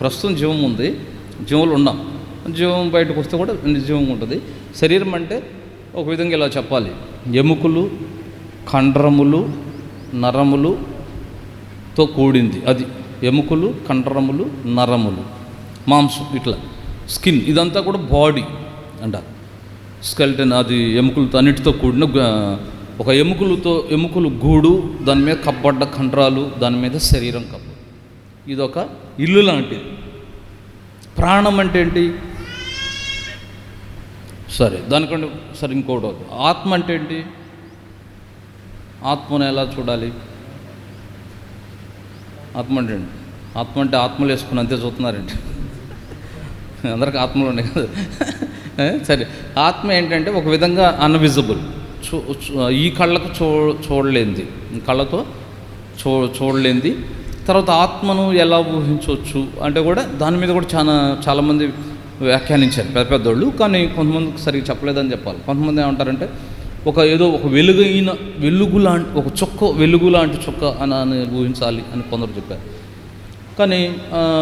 ప్రస్తుతం జీవం ఉంది, జీవంలో ఉన్నాం. జీవం బయటకు వస్తే కూడా జీవం ఉంటుంది. శరీరం అంటే ఒక విధంగా ఇలా చెప్పాలి, ఎముకలు, కండరములు, నరములుతో కూడింది. అది ఎముకలు, కండరములు, నరములు, మాంసం, ఇట్లా స్కిన్, ఇదంతా కూడా బాడీ అంట. స్కెల్టన్, అది ఎముకలతో అన్నిటితో కూడిన ఒక ఎముకలు గూడు, దాని మీద కప్పబడ్డ కండరాలు, దాని మీద శరీరం కప్పు. ఇదొక ఇల్లు లాంటిది. ప్రాణం అంటే ఏంటి? సరే, దానికంటే సరే ఇంకోటి. ఆత్మ అంటే ఏంటి? ఆత్మను ఎలా చూడాలి? ఆత్మ అంటే ఏంటి? ఆత్మ అంటే ఆత్మలు వేసుకుని అంతే చూస్తున్నారండి. అందరికి ఆత్మలు ఉన్నాయి కదా. సరే, ఆత్మ ఏంటంటే ఒక విధంగా అన్విజిబుల్, ఈ కళ్ళకు చూడలేంది, కళ్ళతో చూడలేంది. తర్వాత ఆత్మను ఎలా ఊహించవచ్చు అంటే కూడా దాని మీద కూడా చాలామంది వ్యాఖ్యానించారు పెద్దోళ్ళు. కానీ కొంతమందికి సరిగ్గా చెప్పలేదని చెప్పాలి. కొంతమంది ఏమంటారంటే ఏదో ఒక వెలుగు లాంటి ఒక వెలుగు లాంటి చుక్క అని ఊహించాలి అని కొందరు చెప్పారు. కానీ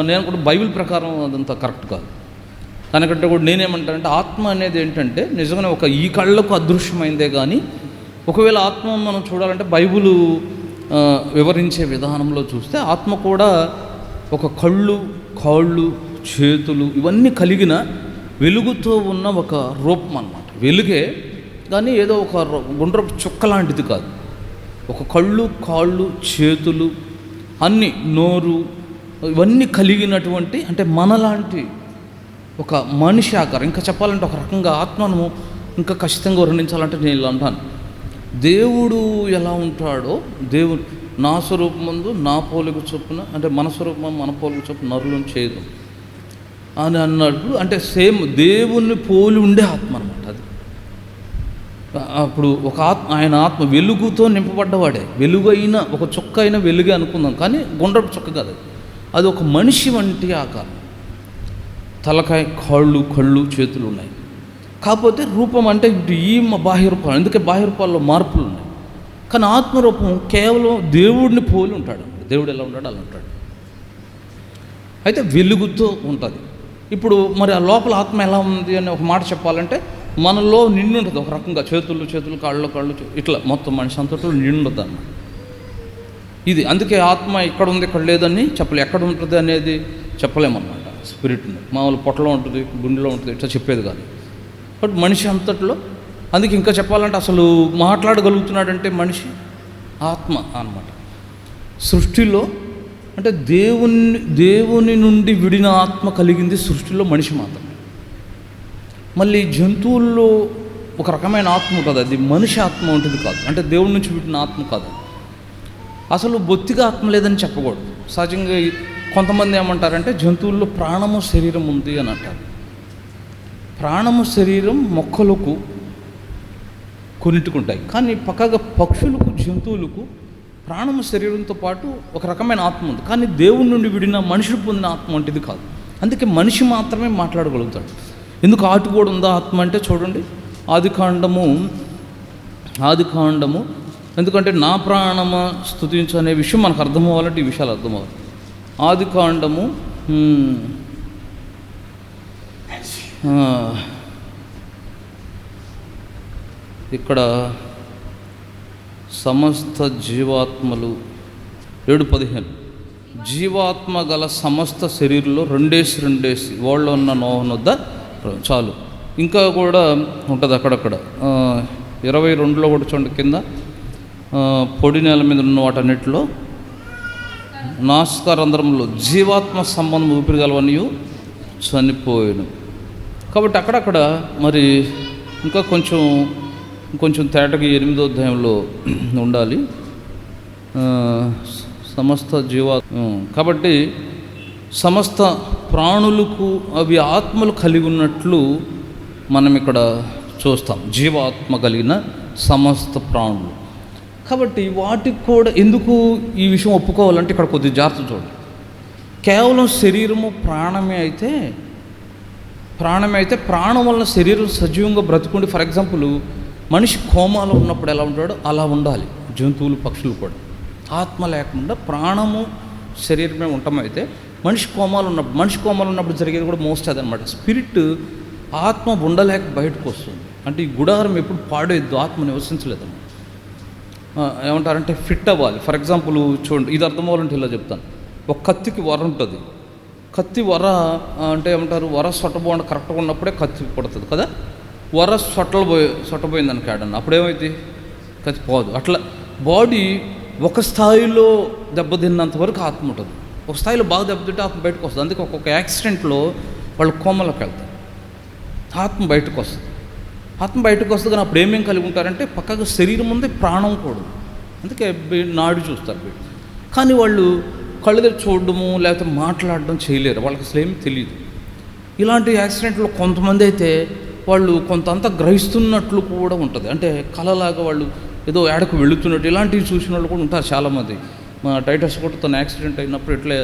నేను కూడా బైబిల్ ప్రకారం అదంతా కరెక్ట్ కాదు. దానికంటే కూడా నేనేమంటానంటే ఆత్మ అనేది ఏంటంటే నిజంగానే ఈ కళ్ళకు అదృశ్యమైందే. కానీ ఒకవేళ ఆత్మ మనం చూడాలంటే బైబిల్ వివరించే విధానంలో చూస్తే ఆత్మ కూడా ఒక కళ్ళు, కాళ్ళు, చేతులు ఇవన్నీ కలిగిన వెలుగుతో ఉన్న ఒక రూపం అన్నమాట. వెలుగే, కానీ ఏదో ఒక గుండ్రపు చుక్క లాంటిది కాదు. ఒక కళ్ళు, కాళ్ళు, చేతులు, అన్నీ, నోరు, ఇవన్నీ కలిగినటువంటి, అంటే మనలాంటి ఒక మనిషి ఆకారం. ఇంకా చెప్పాలంటే ఒక రకంగా ఆత్మను ఇంకా ఖచ్చితంగా వర్ణించాలంటే నేను ఇలా అంటాను, దేవుడు ఎలా ఉంటాడో, దేవుడు నా స్వరూపం ముందు నా పోలిక చొప్పున, అంటే మన స్వరూపం మన పోలిక చొప్పున నరులను చేయదు అని అన్నప్పుడు, అంటే సేమ్ దేవుణ్ణి పోలి ఉండే ఆత్మ అనమాట అది. అప్పుడు ఒక ఆయన ఆత్మ వెలుగుతో నింపబడ్డవాడే. వెలుగైన ఒక చుక్క అయినా వెలుగే అనుకుందాం, కానీ గుండ్రపు చుక్క కాదు అది ఒక మనిషి వంటి ఆకారం. తలకాయ, కాళ్ళు, కళ్ళు, చేతులు ఉన్నాయి. కాకపోతే రూపం అంటే ఈ బాహ్య రూపం, అందుకే బాహ్య రూపాల్లో మార్పులు ఉన్నాయి. కానీ ఆత్మరూపం కేవలం దేవుడిని పోలి ఉంటాడు. దేవుడు ఎలా ఉంటాడు అలా ఉంటాడు. అయితే వెలుగుతో ఉంటుంది. ఇప్పుడు మరి ఆ లోపల ఆత్మ ఎలా ఉంది అని ఒక మాట చెప్పాలంటే, మనలో నిండి ఉంటుంది ఒక రకంగా, చేతులు, కాళ్ళు, ఇట్లా మొత్తం మనిషి అంతట్లో నిండుతుంది అన్నమాట. ఇది అందుకే ఆత్మ ఇక్కడ ఉంది ఇక్కడ లేదని చెప్పలేము. ఎక్కడ ఉంటుంది అనేది చెప్పలేమన్నమాట. స్పిరిట్ని మామూలు పొట్టలో ఉంటుంది, గుండెలో ఉంటుంది, ఇట్లా చెప్పేది కాదు. బట్ మనిషి అంతట్లో, అందుకే ఇంకా చెప్పాలంటే అసలు మాట్లాడగలుగుతున్నాడంటే మనిషి ఆత్మ అన్నమాట. సృష్టిలో అంటే దేవుని నుండి విడిన ఆత్మ కలిగింది సృష్టిలో మనిషి మాత్రమే. మళ్ళీ జంతువుల్లో ఒక రకమైన ఆత్మ ఉంటుంది, అది మనిషి ఆత్మ ఉంటుంది కాదు, అంటే దేవుడి నుంచి పుట్టిన ఆత్మ కాదు. అసలు బొత్తిగా ఆత్మ లేదని చెప్పకూడదు. సహజంగా కొంతమంది ఏమంటారంటే జంతువుల్లో ప్రాణము శరీరం ఉంది అని అంటారు. ప్రాణము శరీరం మొక్కలకు కొన్నిటికుంటాయి, కానీ పక్కగా పక్షులకు, జంతువులకు ప్రాణము శరీరంతో పాటు ఒక రకమైన ఆత్మ ఉంది. కానీ దేవుడి నుండి విడిన మనుషుడు పొందిన ఆత్మ వంటిది కాదు. అందుకే మనిషి మాత్రమే మాట్లాడగలుగుతాడు. ఎందుకు ఆటు కూడా ఉందా ఆత్మ అంటే చూడండి, ఆదికాండము ఎందుకంటే నా ప్రాణమ స్తుతించు అనే విషయం మనకు అర్థమవ్వాలంటే ఈ విషయాలు అర్థమవ్వాలి. ఆదికాండము ఇక్కడ సమస్త జీవాత్మలు 7:15 జీవాత్మ గల సమస్త శరీరంలో 2 వాళ్ళ ఉన్న నోహనొద్ద చాలు. ఇంకా కూడా ఉంటుంది అక్కడక్కడ 22లో కూడా చూడండి కింద, పొడి నేల మీద ఉన్న వాటన్నిటిలో నాసికారంధ్రంలో జీవాత్మ సంబంధం ఊపిరిగలవని చనిపోయాను. కాబట్టి అక్కడక్కడ మరి ఇంకా కొంచెం తేటగా 8వ అధ్యాయంలో ఉండాలి సమస్త కాబట్టి సమస్త ప్రాణులకు అవి ఆత్మలు కలిగి ఉన్నట్లు మనం ఇక్కడ చూస్తాం, జీవాత్మ కలిగిన సమస్త ప్రాణులు. కాబట్టి వాటికి కూడా ఎందుకు ఈ విషయం ఒప్పుకోవాలంటే ఇక్కడ కొద్దిగా జాగ్రత్త చూడండి. కేవలం శరీరము ప్రాణమే అయితే ప్రాణం వలన శరీరం సజీవంగా బ్రతుకుండి, ఫర్ ఎగ్జాంపుల్ మనిషి కోమాలో ఉన్నప్పుడు ఎలా ఉంటాడో అలా ఉండాలి జంతువులు, పక్షులు కూడా. ఆత్మ లేకుండా ప్రాణము శరీరమే ఉండటమైతే మనిషి కోమాలు ఉన్నప్పుడు జరిగేది కూడా మోస్ట్ అదనమాట. స్పిరిట్ ఆత్మ ఉండలేక బయటకు వస్తుంది. అంటే ఈ గుడారం ఎప్పుడు పాడేద్దు, ఆత్మ నివసించలేదన్నమాట. ఏమంటారంటే ఫిట్ అవ్వాలి. ఫర్ ఎగ్జాంపుల్ చూడండి, ఇది అర్థం అవ్వాలంటే ఇలా చెప్తాను. ఒక కత్తికి వర ఉంటుంది. కత్తి వర అంటే ఏమంటారు, వర సొట్టబోండ కరెక్ట్గా ఉన్నప్పుడే కత్తి పడుతుంది కదా. వర సొట్టబోయింది అనుకాడన్న అప్పుడేమైంది, కత్తి పోదు. అట్లా బాడీ ఒక స్థాయిలో దెబ్బతిన్నంత వరకు ఆత్మ ఉంటుంది, ఒక స్థాయిలో బాగా దెబ్బతింటే ఆత్మ బయటకు వస్తుంది. అందుకే ఒక్కొక్క యాక్సిడెంట్లో వాళ్ళు కోమలోకి వెళ్తారు, ఆత్మ బయటకు వస్తుంది. కానీ అప్పుడు ఏమేమి కలిగి ఉంటారంటే పక్కగా శరీరం ఉంది, ప్రాణం కూడా. అందుకే నాడు చూస్తారు వీళ్ళు. కానీ వాళ్ళు కళ్ళు తెరిచి చూడడము లేకపోతే మాట్లాడడం చేయలేరు, వాళ్ళకి అసలు ఏమి తెలియదు. ఇలాంటి యాక్సిడెంట్లో కొంతమంది అయితే వాళ్ళు కొంతంతా గ్రహిస్తున్నట్లు కూడా ఉంటుంది, అంటే కళలాగా వాళ్ళు ఏదో ఏడకు వెళుతున్నట్టు ఇలాంటివి చూసిన వాళ్ళు కూడా ఉంటారు చాలామంది. మా టైటస్ కూడా తన యాక్సిడెంట్ అయినప్పుడు ఇట్లే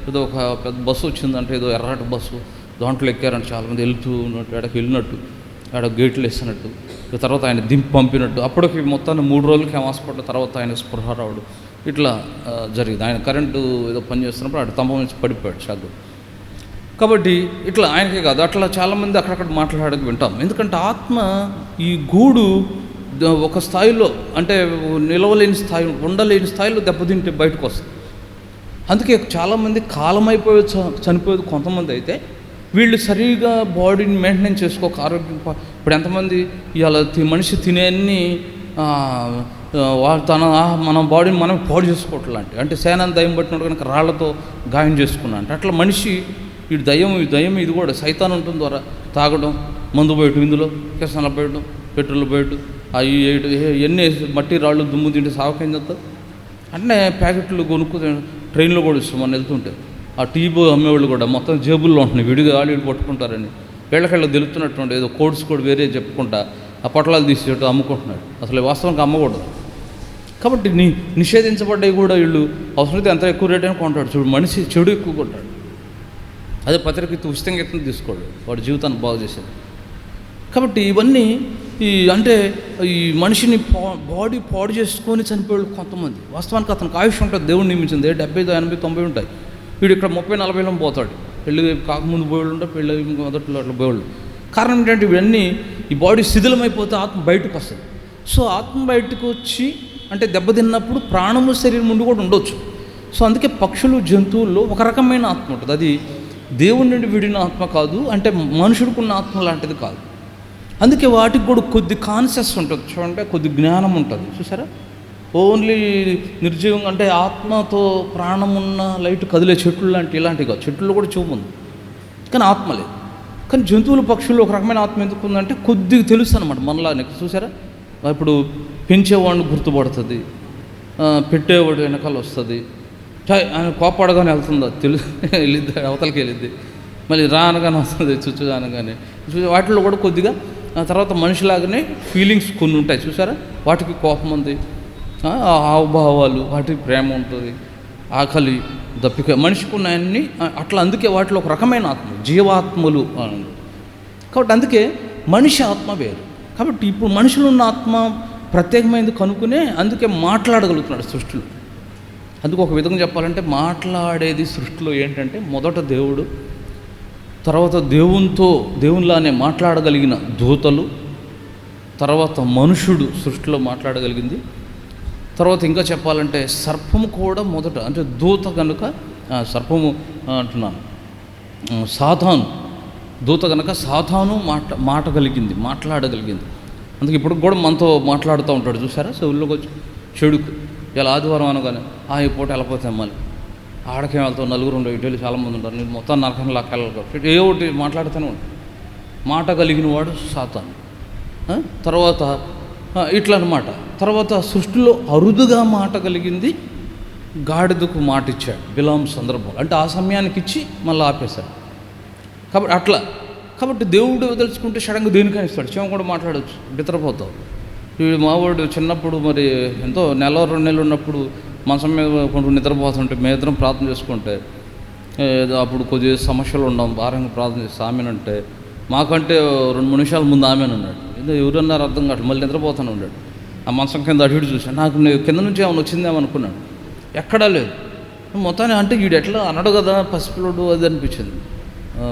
ఏదో ఒక పెద్ద బస్సు వచ్చిందంటే, ఏదో ఎర్రటి బస్సు, దాంట్లో ఎక్కారంటే చాలామంది వెళ్తూ ఉన్నట్టు, ఏడకి వెళ్ళినట్టు, ఆడ గేట్లు వేసినట్టు, తర్వాత ఆయన దింపి పంపినట్టు. అప్పటికి మొత్తాన్ని 3 రోజులకి హాస్పిటల్, తర్వాత ఆయన స్పృహ రావడం ఇట్లా జరిగింది. ఆయన కరెంటు ఏదో పని చేస్తున్నప్పుడు ఆడ స్తంభం నుంచి పడిపోయాడు షాక్. కాబట్టి ఇట్లా ఆయనకే కాదు, అట్లా చాలామంది అక్కడక్కడ మాట్లాడక వింటాం. ఎందుకంటే ఆత్మ ఈ గూడు ఒక స్థాయిలో, అంటే నిలవలేని స్థాయి, ఉండలేని స్థాయిలో దెబ్బతింటే బయటకు వస్తుంది. అందుకే చాలామంది కాలమైపోయి చనిపోయేది కొంతమంది అయితే, వీళ్ళు సరిగా బాడీని మెయింటైన్ చేసుకోక ఆరోగ్యం. ఇప్పుడు ఎంతమంది ఇవాళ మనిషి తినేన్ని మన బాడీని మనం పాడు చేసుకోవట్లంటే, అంటే సేనాన్ని దయ్యం పట్టినట్టు కనుక రాళ్లతో గాయం చేసుకున్నా అంటే, అట్లా మనిషి ఈ దయ్యం ఇది కూడా సైతాన్ ఉంటుంది ద్వారా తాగడం, మందు పోయటం, ఇందులో కిరసనాలు పోయటం, పెట్రోల్ పోయటం, అవి ఎన్ని మట్టి రాళ్ళు దుమ్ము తింటే సావకం చేస్తారు. అంటే ప్యాకెట్లు కొనుక్కు ట్రైన్లో కూడా ఇస్తాం మనం వెళ్తుంటే, ఆ టీబు అమ్మేవాళ్ళు కూడా మొత్తం జేబుల్లో ఉంటున్నాయి, విడిగా ఆడి పట్టుకుంటారని వీళ్ళకెళ్ళ తెలుస్తున్నట్టు ఏదో కోడ్స్ కూడా వేరే చెప్పుకుంటా ఆ పొట్లాలు తీసేటట్టు అమ్ముకుంటున్నాడు. అసలు వాస్తవానికి అమ్మకూడదు. కాబట్టి నిషేధించబడ్డాయి కూడా వీళ్ళు అవసరమైతే ఎంత ఎక్కువ రేట్ అయినా కొంటాడు. చూడు, మనిషి చెడు ఎక్కువ కొంటాడు. అదే పత్రిక ఉచితంగా ఎత్తున తీసుకోడు, వాడి జీవితాన్ని బాగు చేసేది. కాబట్టి ఇవన్నీ అంటే ఈ మనిషిని బాడీ పాడు చేసుకొని చనిపోయాడు కొంతమంది. వాస్తవానికి అతనికి ఆయుష్ ఉంటుంది, దేవుడు నియమించింది 70, 80, 90 ఉంటాయి. వీడు ఇక్కడ 30, 40 పోతాడు. పెళ్ళి కాకముందు పోయేళ్ళు ఉంటాయి, పెళ్ళి మొదట్లో అట్లా పోయేళ్ళు. కారణం ఏంటంటే ఇవన్నీ ఈ బాడీ శిథిలమైపోతే ఆత్మ బయటకు వస్తుంది. సో ఆత్మ బయటకు వచ్చి అంటే దెబ్బతిన్నప్పుడు ప్రాణము శరీరం ముందు కూడా ఉండొచ్చు. సో అందుకే పక్షులు, జంతువుల్లో ఒక రకమైన ఆత్మ ఉంటుంది, అది దేవుడి నుండి విడిన ఆత్మ కాదు, అంటే మనుషుడికున్న ఆత్మ లాంటిది కాదు. అందుకే వాటికి కూడా కొద్ది కాన్షియస్ ఉంటుంది, చూడండి, కొద్ది జ్ఞానం ఉంటుంది. చూసారా, ఓన్లీ నిర్జీవంగా అంటే ఆత్మతో ప్రాణం ఉన్న లైట్ కదిలే చెట్లు లాంటి ఇలాంటివి కాదు. చెట్లు కూడా చూపు ఉంది కానీ ఆత్మ లేదు. కానీ జంతువులు పక్షులు ఒక రకమైన ఆత్మ ఎందుకు ఉందంటే కొద్దిగా తెలుసు అనమాట మనలానే. చూసారా, ఇప్పుడు పెంచేవాడిని గుర్తుపడుతుంది, పెట్టేవాడు వెనకాల వస్తుంది, ఆయన కోపాడగానే వెళ్తుందా వెళ్ళిద్ది, అవతలకి వెళ్ళిద్ది, మళ్ళీ రానగానే వస్తుంది, చుచ్చు అనగానే. వాటిలో కూడా కొద్దిగా తర్వాత మనిషిలాగానే ఫీలింగ్స్ కొన్ని ఉంటాయి చూసారా, వాటికి కోపం ఉంది, హావభావాలు, వాటికి ప్రేమ ఉంటుంది, ఆకలి, దప్పిక, మనిషికి ఉన్నాయన్నీ అట్లా. అందుకే వాటిలో ఒక రకమైన ఆత్మ, జీవాత్మలు. కాబట్టి అందుకే మనిషి ఆత్మ వేరు. కాబట్టి ఇప్పుడు మనుషులు ఉన్న ఆత్మ ప్రత్యేకమైనది కనుక్కునే అందుకే మాట్లాడగలుగుతున్నాడు సృష్టిలో. అందుకు ఒక విధంగా చెప్పాలంటే మాట్లాడేది సృష్టిలో ఏంటంటే మొదట దేవుడు, తర్వాత దేవునిలానే మాట్లాడగలిగిన దూతలు, తర్వాత మనుషుడు సృష్టిలో మాట్లాడగలిగింది. తర్వాత ఇంకా చెప్పాలంటే సర్పము కూడా మొదట, అంటే దూత కనుక సర్పము అంటున్నాను, సాతాను దూత కనుక సాతాను మాట్లాడగలిగింది. అందుకే ఇప్పుడు కూడా మనతో మాట్లాడుతూ ఉంటాడు చూసారా, చెవుల్లోకి వచ్చి చెడుకు. ఇలా ఆదివారం అనగానే ఈ పూట వెళ్ళిపోతాం, మళ్ళీ ఆడకేం వెళ్తావు, నలుగురు ఉండవు, ఇటు చాలామంది ఉంటారు, నేను మొత్తం నరకం లాక్కెళ్ళాలి, ఏ ఒకటి మాట్లాడుతూనే ఉంటాడు. మాట కలిగిన వాడు సాతాను. తర్వాత ఇట్లా అన్నమాట. తర్వాత సృష్టిలో అరుదుగా మాట కలిగింది గాడిదకు మాట ఇచ్చాడు బిలాం సందర్భంలో, అంటే ఆ సమయానికి ఇచ్చి మళ్ళీ ఆపేశాడు. కాబట్టి అట్లా. కాబట్టి దేవుడు వదలుచుకుంటే సడన్గా దేనికైనా ఇస్తాడు. చీమ కూడా మాట్లాడవచ్చు, నిద్రపోతావు. వీడు మావాడు చిన్నప్పుడు మరి ఎంతో 1-2 నెలలు ఉన్నప్పుడు మంచం మీద కొంచెం నిద్రపోతుంటే మేమిద్దరం ప్రార్థన చేసుకుంటే అప్పుడు కొద్దిగా సమస్యలు ఉన్నాం, భారంగా ప్రార్థన చేసి ఆమెనంటే మాకంటే 2-3 నిమిషాల ముందు ఆమెనన్నాడు. ఏదో ఎవరన్నారు అర్థం కావట్లేదు, మళ్ళీ నిద్రపోతాను ఉన్నాడు. ఆ మంచం కింద అటు ఇటు చూశాను, నాకు కింద నుంచి ఏమైనా వచ్చిందేమో అనుకున్నాడు, ఎక్కడా లేదు. మొత్తాన్ని అంటే వీడు ఎట్లా అన్నాడు కదా పసిపిల్లడు అది అనిపించింది,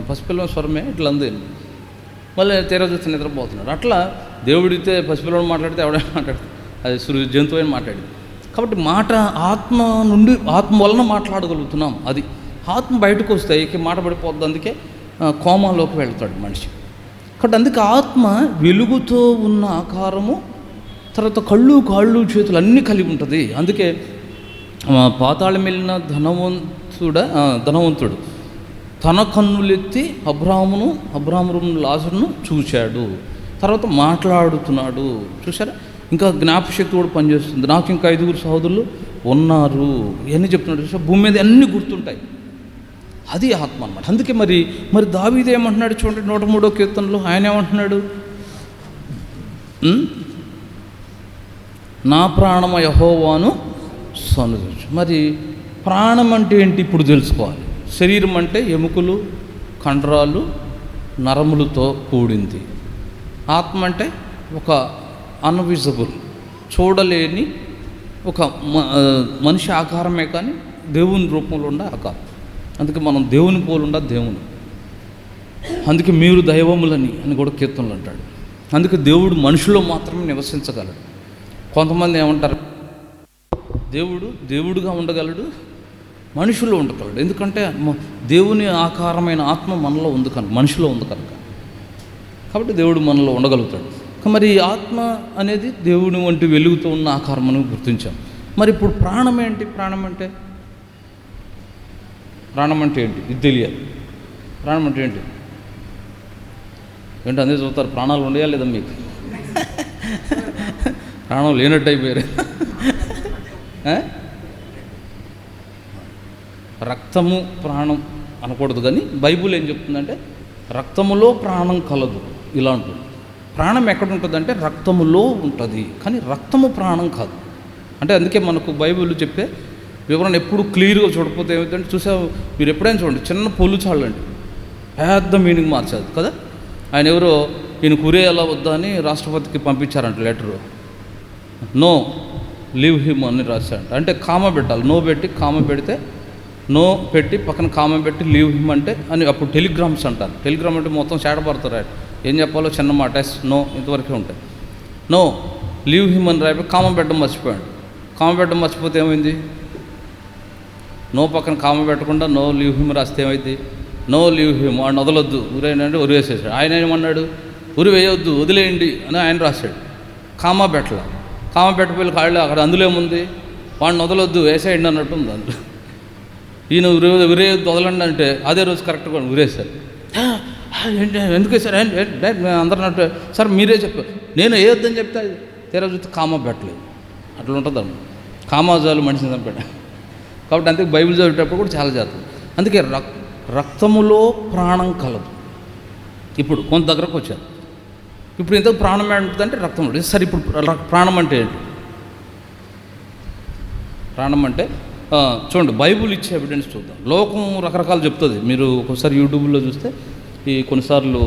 పసిపిల్ల స్వరమే ఇట్లా అంది. మళ్ళీ తీరా చూస్తే నిద్రపోతున్నాడు. అట్లా దేవుడితే పసిపిల్లడు మాట్లాడితే ఎవడైనా మాట్లాడితే అది జంతువు అయినా మాట్లాడింది. కాబట్టి మాట ఆత్మ నుండి, ఆత్మ వలన మాట్లాడగలుగుతున్నాం. అది ఆత్మ బయటకు వస్తే మాట పడిపోద్ది, అందుకే కోమాలోకి వెళ్తాడు మనిషి. కాబట్టి అందుకే ఆత్మ వెలుగుతో ఉన్న ఆకారము, తర్వాత కళ్ళు కాళ్ళు చేతులు అన్నీ కలిగి ఉంటుంది. అందుకే పాతాళం వెళ్ళిన ధనవంతుడు తన కన్నులెత్తి అబ్రాహామును లాజరును చూశాడు, తర్వాత మాట్లాడుతున్నాడు. చూసారా, ఇంకా జ్ఞాపశక్తి కూడా పనిచేస్తుంది. నాకు ఇంకా 5 సహోదరులు ఉన్నారు ఇవన్నీ చెప్తున్నాడు. చూసా, భూమి మీద అన్నీ గుర్తుంటాయి. అది ఆత్మ అన్నమాట. అందుకే మరి దావీదు ఏమంటున్నాడు చూడండి, 103వ కీర్తనలో ఆయన ఏమంటున్నాడు, నా ప్రాణమ యెహోవాను సన్నుతించు. మరి ప్రాణం అంటే ఏంటి ఇప్పుడు తెలుసుకోవాలి. శరీరం అంటే ఎముకలు, కండరాలు, నరములతో కూడింది. ఆత్మ అంటే ఒక అన్విజిబుల్, చూడలేని ఒక మనిషి ఆకారమే, కానీ దేవుని రూపంలో ఉండే ఆకారం. అందుకే మనం దేవుని పోలుండా దేవుని. అందుకే మీరు దైవములని అని కూడా కీర్తనలు అంటాడు. అందుకే దేవుడు మనుషుల్లో మాత్రమే నివసించగలడు. కొంతమంది ఏమంటారు, దేవుడుగా ఉండగలడు, మనుషుల్లో ఉండగలడు. ఎందుకంటే దేవుని ఆకారమైన ఆత్మ మనలో ఉంది కనుక, మనిషిలో ఉంది కనుక. కాబట్టి దేవుడు మనలో ఉండగలుగుతాడు. మరి ఆత్మ అనేది దేవుని వంటి వెలుగుతూ ఉన్న ఆకారం అని గుర్తించాం. మరి ఇప్పుడు ప్రాణం ఏంటి? ప్రాణం అంటే ఏంటి ఇది తెలియాలి. ప్రాణం అంటే ఏంటి అందరూ చూస్తారు, ప్రాణాలు ఉండేయా లేదా మీకు? ప్రాణం లేనట్టు అయిపోయారు. రక్తము ప్రాణం అనకూడదు, కానీ బైబుల్ ఏం చెప్తుందంటే రక్తములో ప్రాణం కలదు ఇలా ఉంటుంది. ప్రాణం ఎక్కడ ఉంటుందంటే రక్తములో ఉంటుంది, కానీ రక్తము ప్రాణం కాదు. అంటే అందుకే మనకు బైబిల్ చెప్పే వివరణ ఎప్పుడు క్లియర్గా చూడకపోతే ఏమిటంటే, మీరు ఎప్పుడైనా చూడండి, చిన్న పొల్లు చాలండి పెద్ద మీనింగ్ మార్చాదు కదా. ఆయన ఎవరో ఈయన కురేయాలా వద్దా అని రాష్ట్రపతికి పంపించారంట లెటరు. నో లీవ్ హిమ్ అని రాశాడంట. అంటే కామ పెట్టాలి, నో పెట్టి కామ పెడితే, నో పెట్టి పక్కన కామ పెట్టి లీవ్ హిమ్ అంటే అని. అప్పుడు టెలిగ్రామ్స్ అంటారు. టెలిగ్రామ్ అంటే మొత్తం చేడపడతారు, ఏం చెప్పాలో చిన్న మాట ఎస్ నో ఇంతవరకే ఉంటాయి. నో లీవ్ హిమ్ అని రాయిపోయి కామ పెట్టడం మర్చిపోయాడు. కామ పెట్టడం మర్చిపోతే ఏమైంది, నో పక్కన కామ పెట్టకుండా నో లీవ్ హిమ్ రాస్తే ఏమైంది, నో లీవ్ హిమ్ వాడిని వదలొద్దు, ఉరేనంటే ఉరివేసేసాడు. ఆయన ఏమన్నాడు, ఉరి వేయొద్దు వదిలేయండి అని ఆయన రాశాడు. కామ పెట్టల, కామ పెట్టపోయి కాళ్ళు అక్కడ అందులో ఏముంది, వాడిని వదలొద్దు వేసేయండి అన్నట్టు ఉంది అందులో. ఈయన ఉరేయొద్దు వదలండి అంటే అదే రోజు కరెక్ట్గా ఉరేశారు. ఎందుకు సార్ అందరూ అంటే సార్ మీరే చెప్పారు, నేను వేయొద్దని చెప్తే తీరా చూస్తే కామా పెట్టలేదు. అట్లా ఉంటుందమ్మా, కామాజాలు మనిషిని చంపాడు. కాబట్టి అందుకే బైబిల్ చదివేటప్పుడు కూడా చాలా జాగ్రత్త. అందుకే రక్తములో ప్రాణం కలదు. ఇప్పుడు కొంత దగ్గరకు వచ్చారు, ఇప్పుడు ఇంతకు ప్రాణం ఏంటంటే రక్తం. సరే, ఇప్పుడు ప్రాణం అంటే ఏంటి? ప్రాణం అంటే చూడండి, బైబుల్ ఇచ్చే ఎవిడెన్స్ చూద్దాం. లోకం రకరకాలు చెప్తుంది. మీరు ఒకసారి యూట్యూబ్లో చూస్తే ఈ కొన్నిసార్లు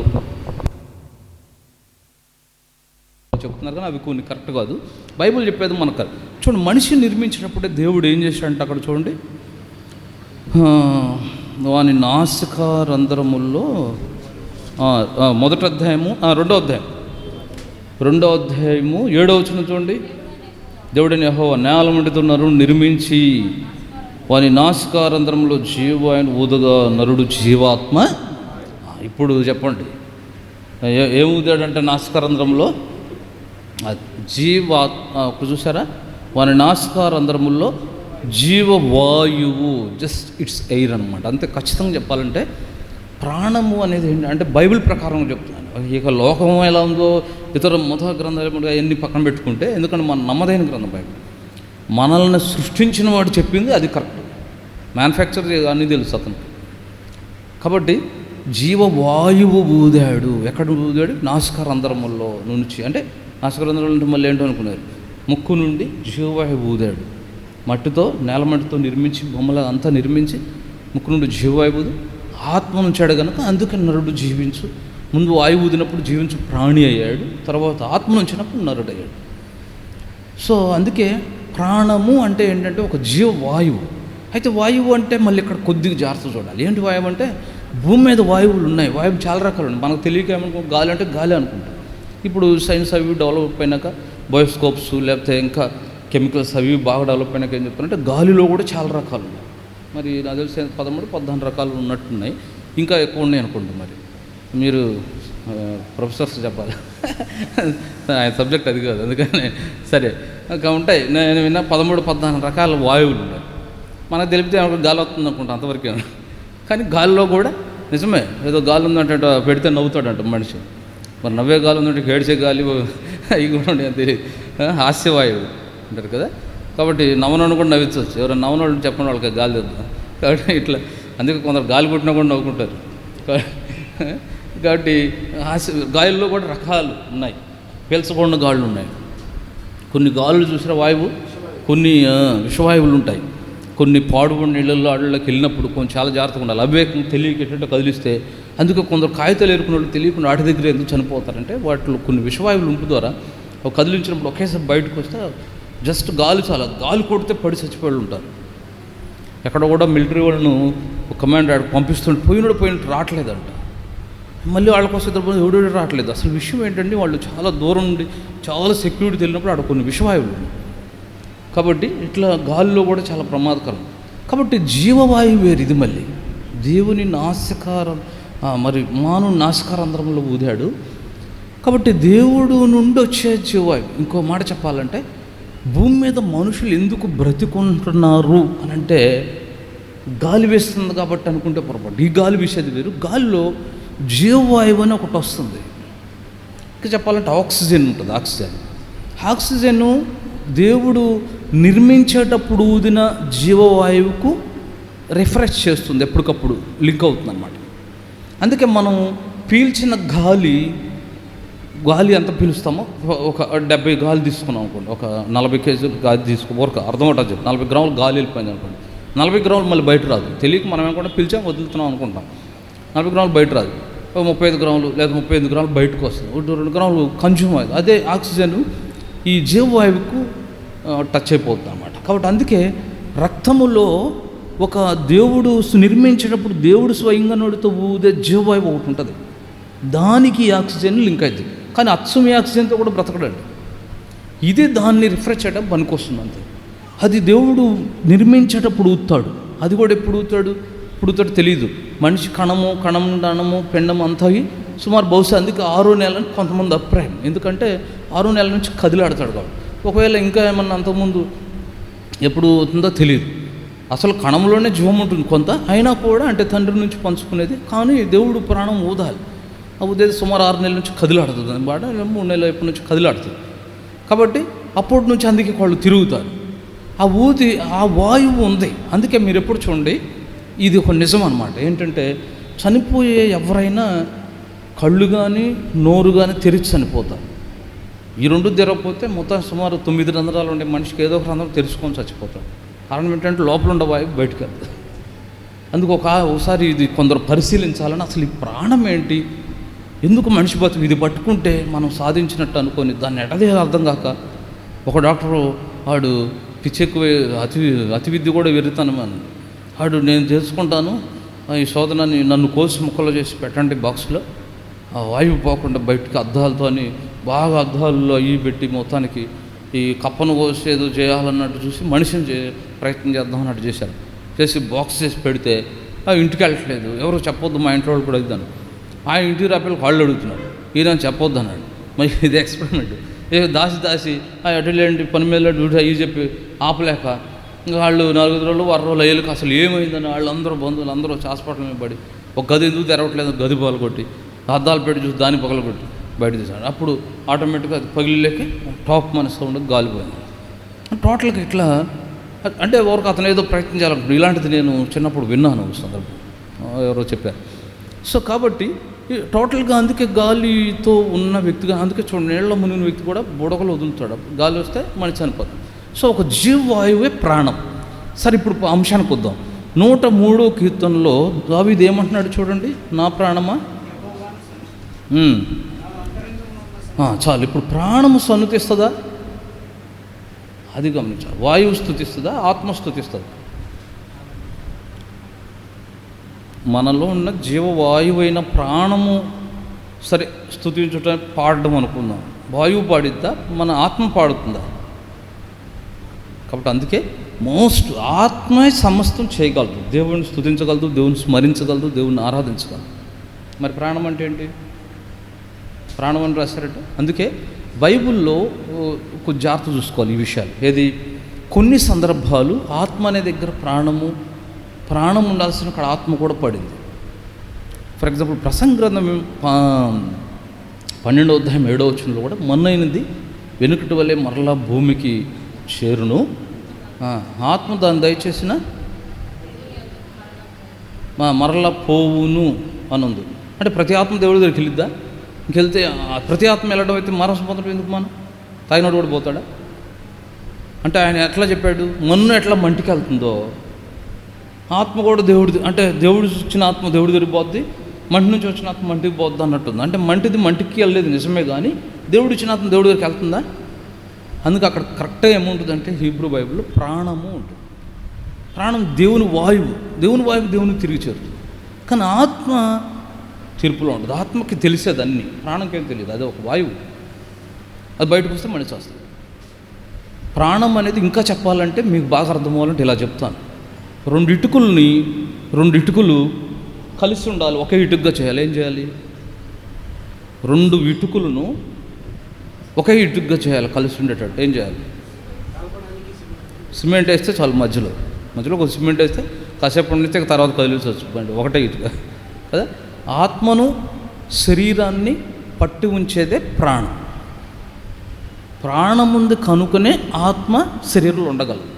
చెప్తున్నారు కానీ అవి కొన్ని కరెక్ట్ కాదు. బైబిల్ చెప్పేది మనకు కరెక్ట్. చూడండి, మనిషి నిర్మించినప్పుడే దేవుడు ఏం చేశాడంటే అక్కడ చూడండి, వాని నాసిక రంధ్రముల్లో మొదటి అధ్యాయము 2వ అధ్యాయము 7వ వచనం చూడండి. దేవుడిని యెహోవా నేల మంటితో నరుడు నిర్మించి వాని నాసికా రంధ్రంలో జీవాయను ఊదగా నరుడు జీవాత్మ. ఇప్పుడు చెప్పండి, ఏం ఊదాడంటే నాసికా రంధ్రంలో జీవాత్మ. చూసారా, వాని నాసికా రంధ్రముల్లో జీవవాయువు, జస్ట్ ఇట్స్ ఎయిర్ అనమాట. అంతే. ఖచ్చితంగా చెప్పాలంటే ప్రాణము అనేది ఏంటంటే బైబిల్ ప్రకారం చెప్తున్నాను. ఇక లోకం ఎలా ఉందో ఇతర మత గ్రంథాలు అవన్నీ పక్కన పెట్టుకుంటే, ఎందుకంటే మన నమ్మదైన గ్రంథం బైబిల్. మనల్ని సృష్టించిన వాడు చెప్పింది అది కరెక్ట్. మ్యానుఫ్యాక్చర్ అన్నీ తెలుసు అతనికి. కాబట్టి జీవవాయువు ఊదాడు. ఎక్కడ ఊదాడు? నాసికా రంధ్రముల్లో నుంచి. అంటే నాసికా రంధ్రంలో నుండి మళ్ళీ ఏంటో అనుకున్నారు, ముక్కు నుండి జీవవాయువు ఊదాడు. మట్టితో, నేల మట్టితో నిర్మించి, బొమ్మల అంతా నిర్మించి ముక్కు నుండి జీవవాయువు ఆత్మ నుంచాడు కనుక అందుకని నరుడు జీవించు. ముందు వాయువు ఊదినప్పుడు జీవించు ప్రాణి అయ్యాడు, తర్వాత ఆత్మ నుంచినప్పుడు నరుడు అయ్యాడు. సో అందుకే ప్రాణము అంటే ఏంటంటే ఒక జీవవాయువు. అయితే వాయువు అంటే మళ్ళీ ఇక్కడ కొద్దిగా జాగ్రత్త చూడాలి. ఏంటి వాయువు అంటే? భూమి మీద వాయువులు ఉన్నాయి. వాయువు చాలా రకాలు ఉన్నాయి. మనకు తెలియక ఏమనుకో, గాలి అంటే గాలి అనుకుంటాం. ఇప్పుడు సైన్స్ అవి డెవలప్ అయినాక, బయోస్కోప్స్ లేకపోతే ఇంకా కెమికల్స్ అవి బాగా డెవలప్ అయినాక ఏం చెప్తారంటే గాలిలో కూడా చాలా రకాలు ఉన్నాయి. మరి నాకు తెలిసి 13-14 రకాలు ఉన్నట్టున్నాయి. ఇంకా ఎక్కువ ఉన్నాయి అనుకుంటా. మరి మీరు ప్రొఫెసర్స్ చెప్పాలి, ఆయన సబ్జెక్ట్ అది కాదు, అందుకని సరే ఉంటాయి. నేను విన్నా 13-14 రకాల వాయువులు ఉన్నాయి. మనకు తెలిపితే గాలి వస్తుంది అనుకుంటా, అంతవరకే. కానీ గాలిలో కూడా నిజమే, ఏదో గాలి ఉందంటే పెడితే నవ్వుతాడంట మనిషి. మరి నవ్వే గాలి ఉందంటే ఏడ్చే గాలి అవి కూడా ఉండే తెలియదు. హాస్యవాయువు అంటారు కదా. కాబట్టి నవ్వనోడు కూడా నవ్వించవచ్చు. ఎవరైనా నవ్వనోడు చెప్పండి, వాళ్ళకి గాలి తెద్దాం. కాబట్టి ఇట్లా అందుకే కొందరు గాలి కొట్టినా కూడా నవ్వుకుంటారు. కాబట్టి గాలుల్లో కూడా రకాలు ఉన్నాయి. పీల్చకుండా గాళ్ళు ఉన్నాయి. కొన్ని గాలులు చూసిన వాయువు, కొన్ని విషవాయువులు ఉంటాయి. కొన్ని పాడుబడిన నీళ్ళల్లో ఆడలోకి వెళ్ళినప్పుడు కొంచెం చాలా జాగ్రత్తగా ఉండాలి. అవివేకం తెలియకేటట్టు కదిలిస్తే, అందుకే కొందరు కాగితాలు ఏరుకున్న వాళ్ళు తెలియకుండా ఆటి దగ్గర ఎందుకు చనిపోతారంటే వాటిలో కొన్ని విషవాయువులు ఉంపు ద్వారా అవి కదిలించినప్పుడు ఒకేసారి బయటకు వస్తే జస్ట్ గాలి చాలా, గాలి కొడితే పడి చచ్చిపోయి ఉంటారు. ఎక్కడ కూడా మిలిటరీ వాళ్ళను ఒక కమాండ్ పంపిస్తుంటే పోయినట్టు రావట్లేదంట. మళ్ళీ వాళ్ళ కోసం ఎవడో రావట్లేదు. అసలు విషయం ఏంటంటే వాళ్ళు చాలా దూరం నుండి చాలా సెక్యూరిటీ వెళ్ళినప్పుడు ఆడ కొన్ని విషవాయువులు ఉన్నాయి. కాబట్టి ఇట్లా గాలిలో కూడా చాలా ప్రమాదకరం. కాబట్టి జీవవాయువు వేరు. ఇది మళ్ళీ దేవుని నాసికారం, మరి మానవుని నాసికారంధ్రంలో ఊదాడు. కాబట్టి దేవుడు నుండి వచ్చే జీవవాయువు. ఇంకో మాట చెప్పాలంటే భూమి మీద మనుషులు ఎందుకు బ్రతికుంటున్నారు అని అంటే గాలి వేస్తుంది కాబట్టి అనుకుంటే పొరపాటు. ఈ గాలి వీసేది వేరు. గాలిలో జీవవాయువు అని ఒకటి వస్తుంది. ఇంకా చెప్పాలంటే ఆక్సిజన్ ఉంటుంది. ఆక్సిజన్ దేవుడు నిర్మించేటప్పుడు ఊదిన జీవవాయువుకు రిఫ్రెష్ చేస్తుంది, ఎప్పటికప్పుడు లింక్ అవుతుంది అన్నమాట. అందుకే మనం పీల్చిన గాలి ఎంత పీలుస్తామో, ఒక 70 గాలి తీసుకున్నాం అనుకోండి, ఒక 40 కేజీలు గాలి ఒక అర్థమవుతా చెప్పి 40 గ్రాములు గాలి వెళ్ళిపోయింది అనుకోండి, 40 గ్రాములు మళ్ళీ బయట రాదు. తెలియక మనం ఏమనుకుంటాం, పిలిచాం వదులుతున్నాం అనుకుంటాం. 40 గ్రాములు బయట రాదు. 35 గ్రాములు లేదా 35 గ్రాములు బయటకు వస్తుంది. 2 గ్రాములు కన్జ్యూమ్ అవుతుంది. అదే ఆక్సిజన్ ఈ జీవవాయువుకు టచ్ అయిపోతుంది అన్నమాట. కాబట్టి అందుకే రక్తములో ఒక దేవుడు నిర్మించేటప్పుడు దేవుడు స్వయంగా నోడితో ఊదే జీవవాయువు ఒకటి ఉంటుంది. దానికి ఆక్సిజన్ లింక్ అవుతుంది. కానీ అచ్చం ఆక్సిజన్తో కూడా బ్రతకడండి. ఇది దాన్ని రిఫ్రెష్ చేయడం పనికొస్తుంది అంతే. అది దేవుడు నిర్మించేటప్పుడు ఊతాడు. అది కూడా ఎప్పుడు ఊతాడు తెలియదు. మనిషి కణము పెండము అంతా సుమారు బహుశా అందుకే 6వ నెలని కొంతమంది అభిప్రాయం. ఎందుకంటే 6వ నెల నుంచి కదిలాడతాడు కాబట్టి. ఒకవేళ ఇంకా ఏమన్నా అంతకుముందు ఎప్పుడు అవుతుందో తెలియదు. అసలు కణంలోనే జీవం ఉంటుంది కొంత, అయినా కూడా అంటే తండ్రి నుంచి పంచుకునేది. కానీ దేవుడు ప్రాణం ఊదాలి. ఆ ఊదేది సుమారు 6 నెలల నుంచి కదిలాడుతుంది అని బాడ 3 నెలల వైపు నుంచి కదిలాడుతుంది. కాబట్టి అప్పటి నుంచి అందుకే వాళ్ళు తిరుగుతారు. ఆ ఊది ఆ వాయువు ఉంది. అందుకే మీరు ఎప్పుడు చూడండి, ఇది ఒక నిజం అన్నమాట. ఏంటంటే చనిపోయే ఎవరైనా కళ్ళు కానీ నోరు కానీ తెరిచి చనిపోతారు. ఈ రెండు తెరవకపోతే మొత్తం సుమారు 9 రంధ్రాలు ఉండే మనిషికి ఏదో ఒక రంధ్రం తెరుచుకొని చచ్చిపోతాడు. కారణం ఏంటంటే లోపల ఉండే వాయువు బయటకు వెళ్తుంది. అందుకు ఒకసారి ఇది కొందరు పరిశీలించాలని, అసలు ఈ ప్రాణం ఏంటి, ఎందుకు మనిషి బతుకు ఇది పట్టుకుంటే మనం సాధించినట్టు అనుకొని దాన్ని ఎటదే అర్థం కాక ఒక డాక్టరు వాడు పిచ్చెక్కువ అతి విద్య కూడా వెర్రితనమని వాడు నేను తెలుసుకుంటాను ఈ శోధనని నన్ను కోసి ముక్కలు చేసి పెట్టండి బాక్స్లో, ఆ వాయువు పోకుండా బయటకు అద్దాలతో అని బాగా అద్దాల్లో అయ్యి పెట్టి మొత్తానికి ఈ కప్పను కోసి ఏదో చేయాలన్నట్టు చూసి మనిషిని ప్రయత్నం చేద్దాం అన్నట్టు చేశారు. చేసి బాక్స్ చేసి పెడితే ఇంటికి వెళ్ళట్లేదు. ఎవరు చెప్పొద్దు, మా ఇంట్లో వాళ్ళు కూడా అడుగుతాను. ఆ ఇంటికి రాపిల్లు వాళ్ళు అడుగుతున్నారు, ఈయన చెప్పొద్దు అన్నాడు. మరి ఇది ఎక్స్పెరిమెంట్. దాసి అటులేంటి పని మీద డ్యూటీ అయ్యి చెప్పి ఆపలేక ఇంకా వాళ్ళు 4 రోజులు 6 రోజులు అయ్యేలకు అసలు ఏమైందని వాళ్ళందరూ బంధువులు అందరూ హాస్పిటల్ మీద పడి ఒక గది ఎందుకు తెరవట్లేదు, గది పగలు కొట్టి అద్దాలు పెట్టి చూసి దాన్ని పగలు కొట్టి బయట తీసాడు. అప్పుడు ఆటోమేటిక్గా అది పగిలిలేక టాప్ మన సౌండ్ గాలిపోయింది. టోటల్గా ఇట్లా అంటే ఎవరికి అతను ఏదో ప్రయత్నం చేయాలనుకుంటున్నాడు. ఇలాంటిది నేను చిన్నప్పుడు విన్నాను ఒక సందర్భం, ఎవరో చెప్పారు. సో కాబట్టి టోటల్గా అందుకే గాలితో ఉన్న వ్యక్తిగా, అందుకే చూడండి నీళ్ళలో మునిగిన వ్యక్తి కూడా బుడగలు వదులుతాడు, గాలి వస్తే మనిషి చనిపోతాడు. సో ఒక జీవవాయువే ప్రాణం. సరే ఇప్పుడు అంశానికి వద్దాం. 103వ కీర్తనలో దావీదు ఏమంటున్నాడు చూడండి, నా ప్రాణమా. చాలు. ఇప్పుడు ప్రాణము సన్నుతిస్తుందా, అది గమనించాలి. వాయువు స్తుతిస్తుందా, ఆత్మ స్తుతిస్తుందా? మనలో ఉన్న జీవవాయువైన ప్రాణము సరే స్తుతించడానికి పాడడం అనుకుందాం. వాయువు పాడిద్దా, మన ఆత్మ పాడుతుందా? కాబట్టి అందుకే మోస్ట్ ఆత్మే సమస్తం చేయగలదు, దేవుడిని స్తుతించగలదు, దేవుని స్మరించగలదు, దేవుని ఆరాధించగలదు. మరి ప్రాణం అంటే ఏంటి? ప్రాణం అని రాశారట. అందుకే బైబిల్లో కొంచెం జాగ్రత్త చూసుకోవాలి ఈ విషయాలు. ఏది కొన్ని సందర్భాలు ఆత్మ అనే దగ్గర ప్రాణం ఉండాల్సిన అక్కడ ఆత్మ కూడా పడింది. ఫర్ ఎగ్జాంపుల్ ప్రసంగ గ్రంథం 12వ అధ్యాయం 7వ వచనంలో కూడా మొన్నైనది వెనుకటి వల్లే మరలా భూమికి చేరును, ఆత్మ దాన్ని దయచేసిన మరలా పోవును అని ఉంది. అంటే ప్రతి ఆత్మ దేవుడి దగ్గరికి వెళ్ళిద్దా? ఇంకెళ్తే ప్రతి ఆత్మ వెళ్ళడం అయితే మరణం పొందడం ఎందుకు? మనం తాగినోడు కూడా పోతాడా? అంటే ఆయన ఎట్లా చెప్పాడు, మన్ను ఎట్లా మంటికి వెళ్తుందో ఆత్మ కూడా దేవుడిది, అంటే దేవుడు వచ్చిన ఆత్మ దేవుడి దగ్గరికి పోద్ది, మంటి నుంచి వచ్చిన ఆత్మ మంటికి పోద్ది అన్నట్టుంది. అంటే మంటికి వెళ్ళలేదు నిజమే, కానీ దేవుడు ఇచ్చిన ఆత్మ దేవుడి దగ్గరికి వెళ్తుందా? అందుకే అక్కడ కరెక్ట్గా ఏముంటుందంటే హీబ్రూ బైబిల్లో ప్రాణము ఉంటుంది. ప్రాణం దేవుని వాయువు దేవునికి తిరిగి చేరుతుంది. కానీ ఆత్మ తీర్పులో ఉంటుంది. ఆత్మకి తెలిసేది అన్నీ, ప్రాణంకి ఏం తెలియదు. అది ఒక వాయువు, అది బయటకు వస్తే మనిషి వస్తుంది. ప్రాణం అనేది ఇంకా చెప్పాలంటే మీకు బాగా అర్థం అవ్వాలంటే ఇలా చెప్తాను. 2 ఇటుకలు కలిసి ఉండాలి, ఒకే ఇటుకగా చేయాలి. ఏం చేయాలి? 2 ఇటుకలను ఒకే ఇటుకగా చేయాలి, కలిసి ఉండేటట్టు. ఏం చేయాలి? సిమెంట్ వేస్తే చాలు, మధ్యలో ఒక సిమెంట్ వేస్తే కాసేపు ఉండితే తర్వాత కదిలించవచ్చు బండి, ఒకటే ఇటుక కదా. ఆత్మను శరీరాన్ని పట్టి ఉంచేదే ప్రాణం ఉంది కనుకనే ఆత్మ శరీరంలో ఉండగలదు.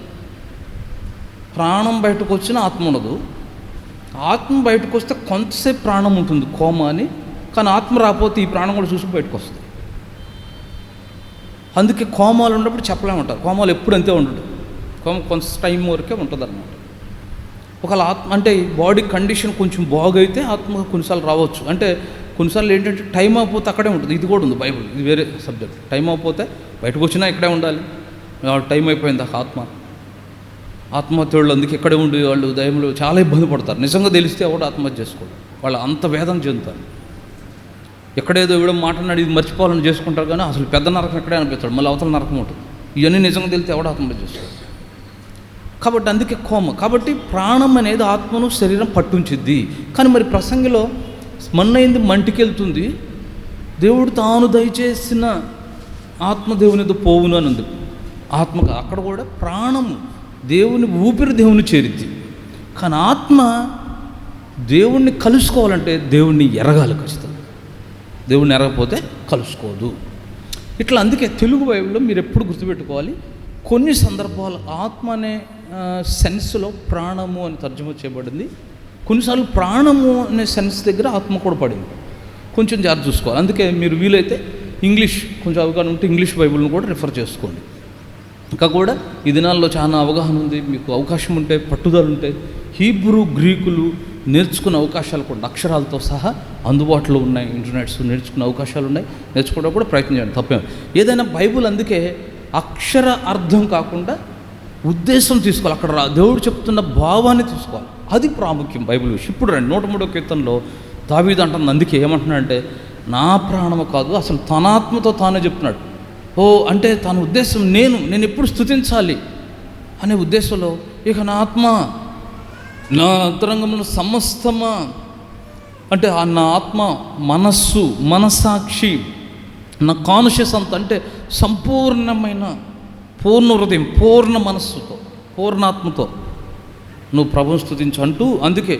ప్రాణం బయటకు వచ్చిన ఆత్మ ఉండదు. ఆత్మ బయటకు వస్తే కొంతసేపు ప్రాణం ఉంటుంది కోమా అని, కానీ ఆత్మ రాకపోతే ఈ ప్రాణం కూడా చూసి బయటకు వస్తుంది. అందుకే కోమాలు ఉన్నప్పుడు చెప్పలేమంటారు. కోమాలు ఎప్పుడు అంతే ఉండదు, కోమ కొంత టైం వరకే ఉంటుంది అన్నమాట. ఒకవేళ ఆత్మ అంటే బాడీ కండిషన్ కొంచెం బాగైతే ఆత్మ కొన్నిసార్లు రావచ్చు. అంటే కొన్నిసార్లు ఏంటంటే టైం అయిపోతే అక్కడే ఉంటుంది. ఇది కూడా ఉంది బైబిల్, ఇది వేరే సబ్జెక్ట్. టైం అయిపోతే బయటకు వచ్చినా ఇక్కడే ఉండాలి. టైం అయిపోయింది ఆత్మహత్యలు అందుకే ఇక్కడే ఉండి వాళ్ళు దయ్యంలో చాలా ఇబ్బంది పడతారు. నిజంగా తెలిస్తే ఎవడు ఆత్మహత్య చేసుకోడు, వాళ్ళు అంత వేదన చెందుతారు. ఎక్కడేదో ఇవ్వడం మాట్లాడి ఇది మర్చిపోవాలని చేసుకుంటారు, కానీ అసలు పెద్ద నరకం ఎక్కడే అనిపిస్తాడు, మళ్ళీ అవతల నరకం ఉంటుంది. ఇవన్నీ నిజంగా తెలిస్తే ఎవడు ఆత్మహత్య చేసుకోడు. కాబట్టి అందుకే కాబట్టి ప్రాణం అనేది ఆత్మను శరీరం పట్టుంచిద్ది. కానీ మరి ప్రసంగిలో మన్నైంది మంటికి వెళ్తుంది, దేవుడు తాను దయచేసిన ఆత్మ దేవునితో పోవును అని ఉంది. ఆత్మ అక్కడ కూడా ప్రాణము దేవుని ఊపిరి దేవుని చేరిద్ది. కానీ ఆత్మ దేవుణ్ణి కలుసుకోవాలంటే దేవుణ్ణి ఎరగాలి ఖచ్చితంగా. దేవుడిని ఎరగకపోతే కలుసుకోదు. ఇట్లా అందుకే తెలుగు బైబిల్లో మీరు ఎప్పుడు గుర్తుపెట్టుకోవాలి, కొన్ని సందర్భాలు ఆత్మ అనే సెన్స్లో ప్రాణము అని తర్జుమా చేయబడింది, కొన్నిసార్లు ప్రాణము అనే సెన్స్ దగ్గర ఆత్మ కూడా పడింది. కొంచెం జాగ్రత్త చూసుకోవాలి. అందుకే మీరు వీలైతే ఇంగ్లీష్ కొంచెం అవగాహన ఉంటే ఇంగ్లీష్ బైబిల్ని కూడా రిఫర్ చేసుకోండి. ఇంకా కూడా ఈ దినాల్లో చాలా అవగాహన ఉంది, మీకు అవకాశం ఉంటే, పట్టుదల ఉంటే హీబ్రూ గ్రీకులు నేర్చుకునే అవకాశాలు కూడా అక్షరాలతో సహా అందుబాటులో ఉన్నాయి. ఇంటర్నెట్స్ నేర్చుకునే అవకాశాలు ఉన్నాయి. నేర్చుకోవడం కూడా ప్రయత్నం చేయండి, తప్పేం. ఏదైనా బైబిల్ అందుకే అక్షర అర్థం కాకుండా ఉద్దేశం తీసుకోవాలి, అక్కడ దేవుడు చెప్తున్న భావాన్ని తీసుకోవాలి, అది ప్రాముఖ్యం బైబిల్ విషయం. ఇప్పుడు రండి 103వ కీర్తనలో దావీదు అంటుంది, అందుకే ఏమంటున్నాడంటే నా ప్రాణము కాదు, అసలు తన ఆత్మతో తానే చెప్తున్నాడు. అంటే తన ఉద్దేశం నేను ఎప్పుడు స్తుతించాలి అనే ఉద్దేశంలో, ఇక నా ఆత్మ నా అంతరంగంలో సమస్తమా అంటే నా ఆత్మ, మనస్సు, మనస్సాక్షి, నా కాన్షియస్ అంత అంటే సంపూర్ణమైన పూర్ణ హృదయం, పూర్ణ మనస్సుతో, పూర్ణాత్మతో నువ్వు ప్రభువుని స్తుతించు అంటూ, అందుకే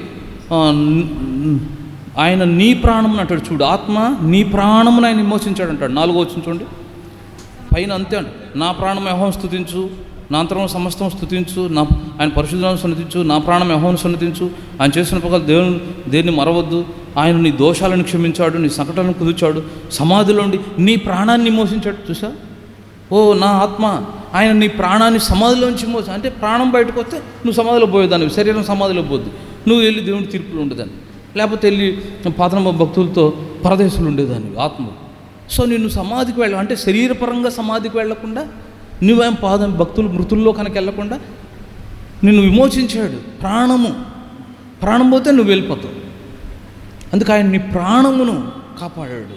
ఆయన నీ ప్రాణమును అంటాడు. చూడు, ఆత్మ నీ ప్రాణమును ఆయన విమోచించాడు అంటాడు. 4వ వచనం చూడండి, పైన అంతే అంట, నా ప్రాణం యెహోవాను స్తుతించు, నా అంతరం సమస్తం స్తుతించు, ఆయన పరిశుద్ధులను సన్నతించు, నా ప్రాణం యెహోవాను సన్నతించు, ఆయన చేసిన ప్రకారం దేన్ని మరవద్దు, ఆయన నీ దోషాలను క్షమించాడు, నీ సంకటాలను కుదిర్చాడు, సమాధిలో ఉండి నీ ప్రాణాన్ని మోసించాడు. చూసా, నా ఆత్మ ఆయన నీ ప్రాణాన్ని సమాధిలోంచి అంటే ప్రాణం బయటకు వస్తే నువ్వు సమాధిలో పోయేదాన్ని, శరీరం సమాధిలో పోద్ది, నువ్వు వెళ్ళి దేవుని తీర్పులు ఉండేదాన్ని, లేకపోతే వెళ్ళి పాతనమ్మ భక్తులతో పరదేశులు ఉండేదాన్ని ఆత్మ. సో నిన్ను సమాధికి అంటే శరీరపరంగా సమాధికి వెళ్లకుండా, నువ్వేం భక్తులు మృతుల్లో కనుక వెళ్లకుండా నిన్ను విమోచించాడు. ప్రాణం పోతే నువ్వు వెళ్ళిపోతావు. అందుకే ఆయన నీ ప్రాణమును కాపాడాడు.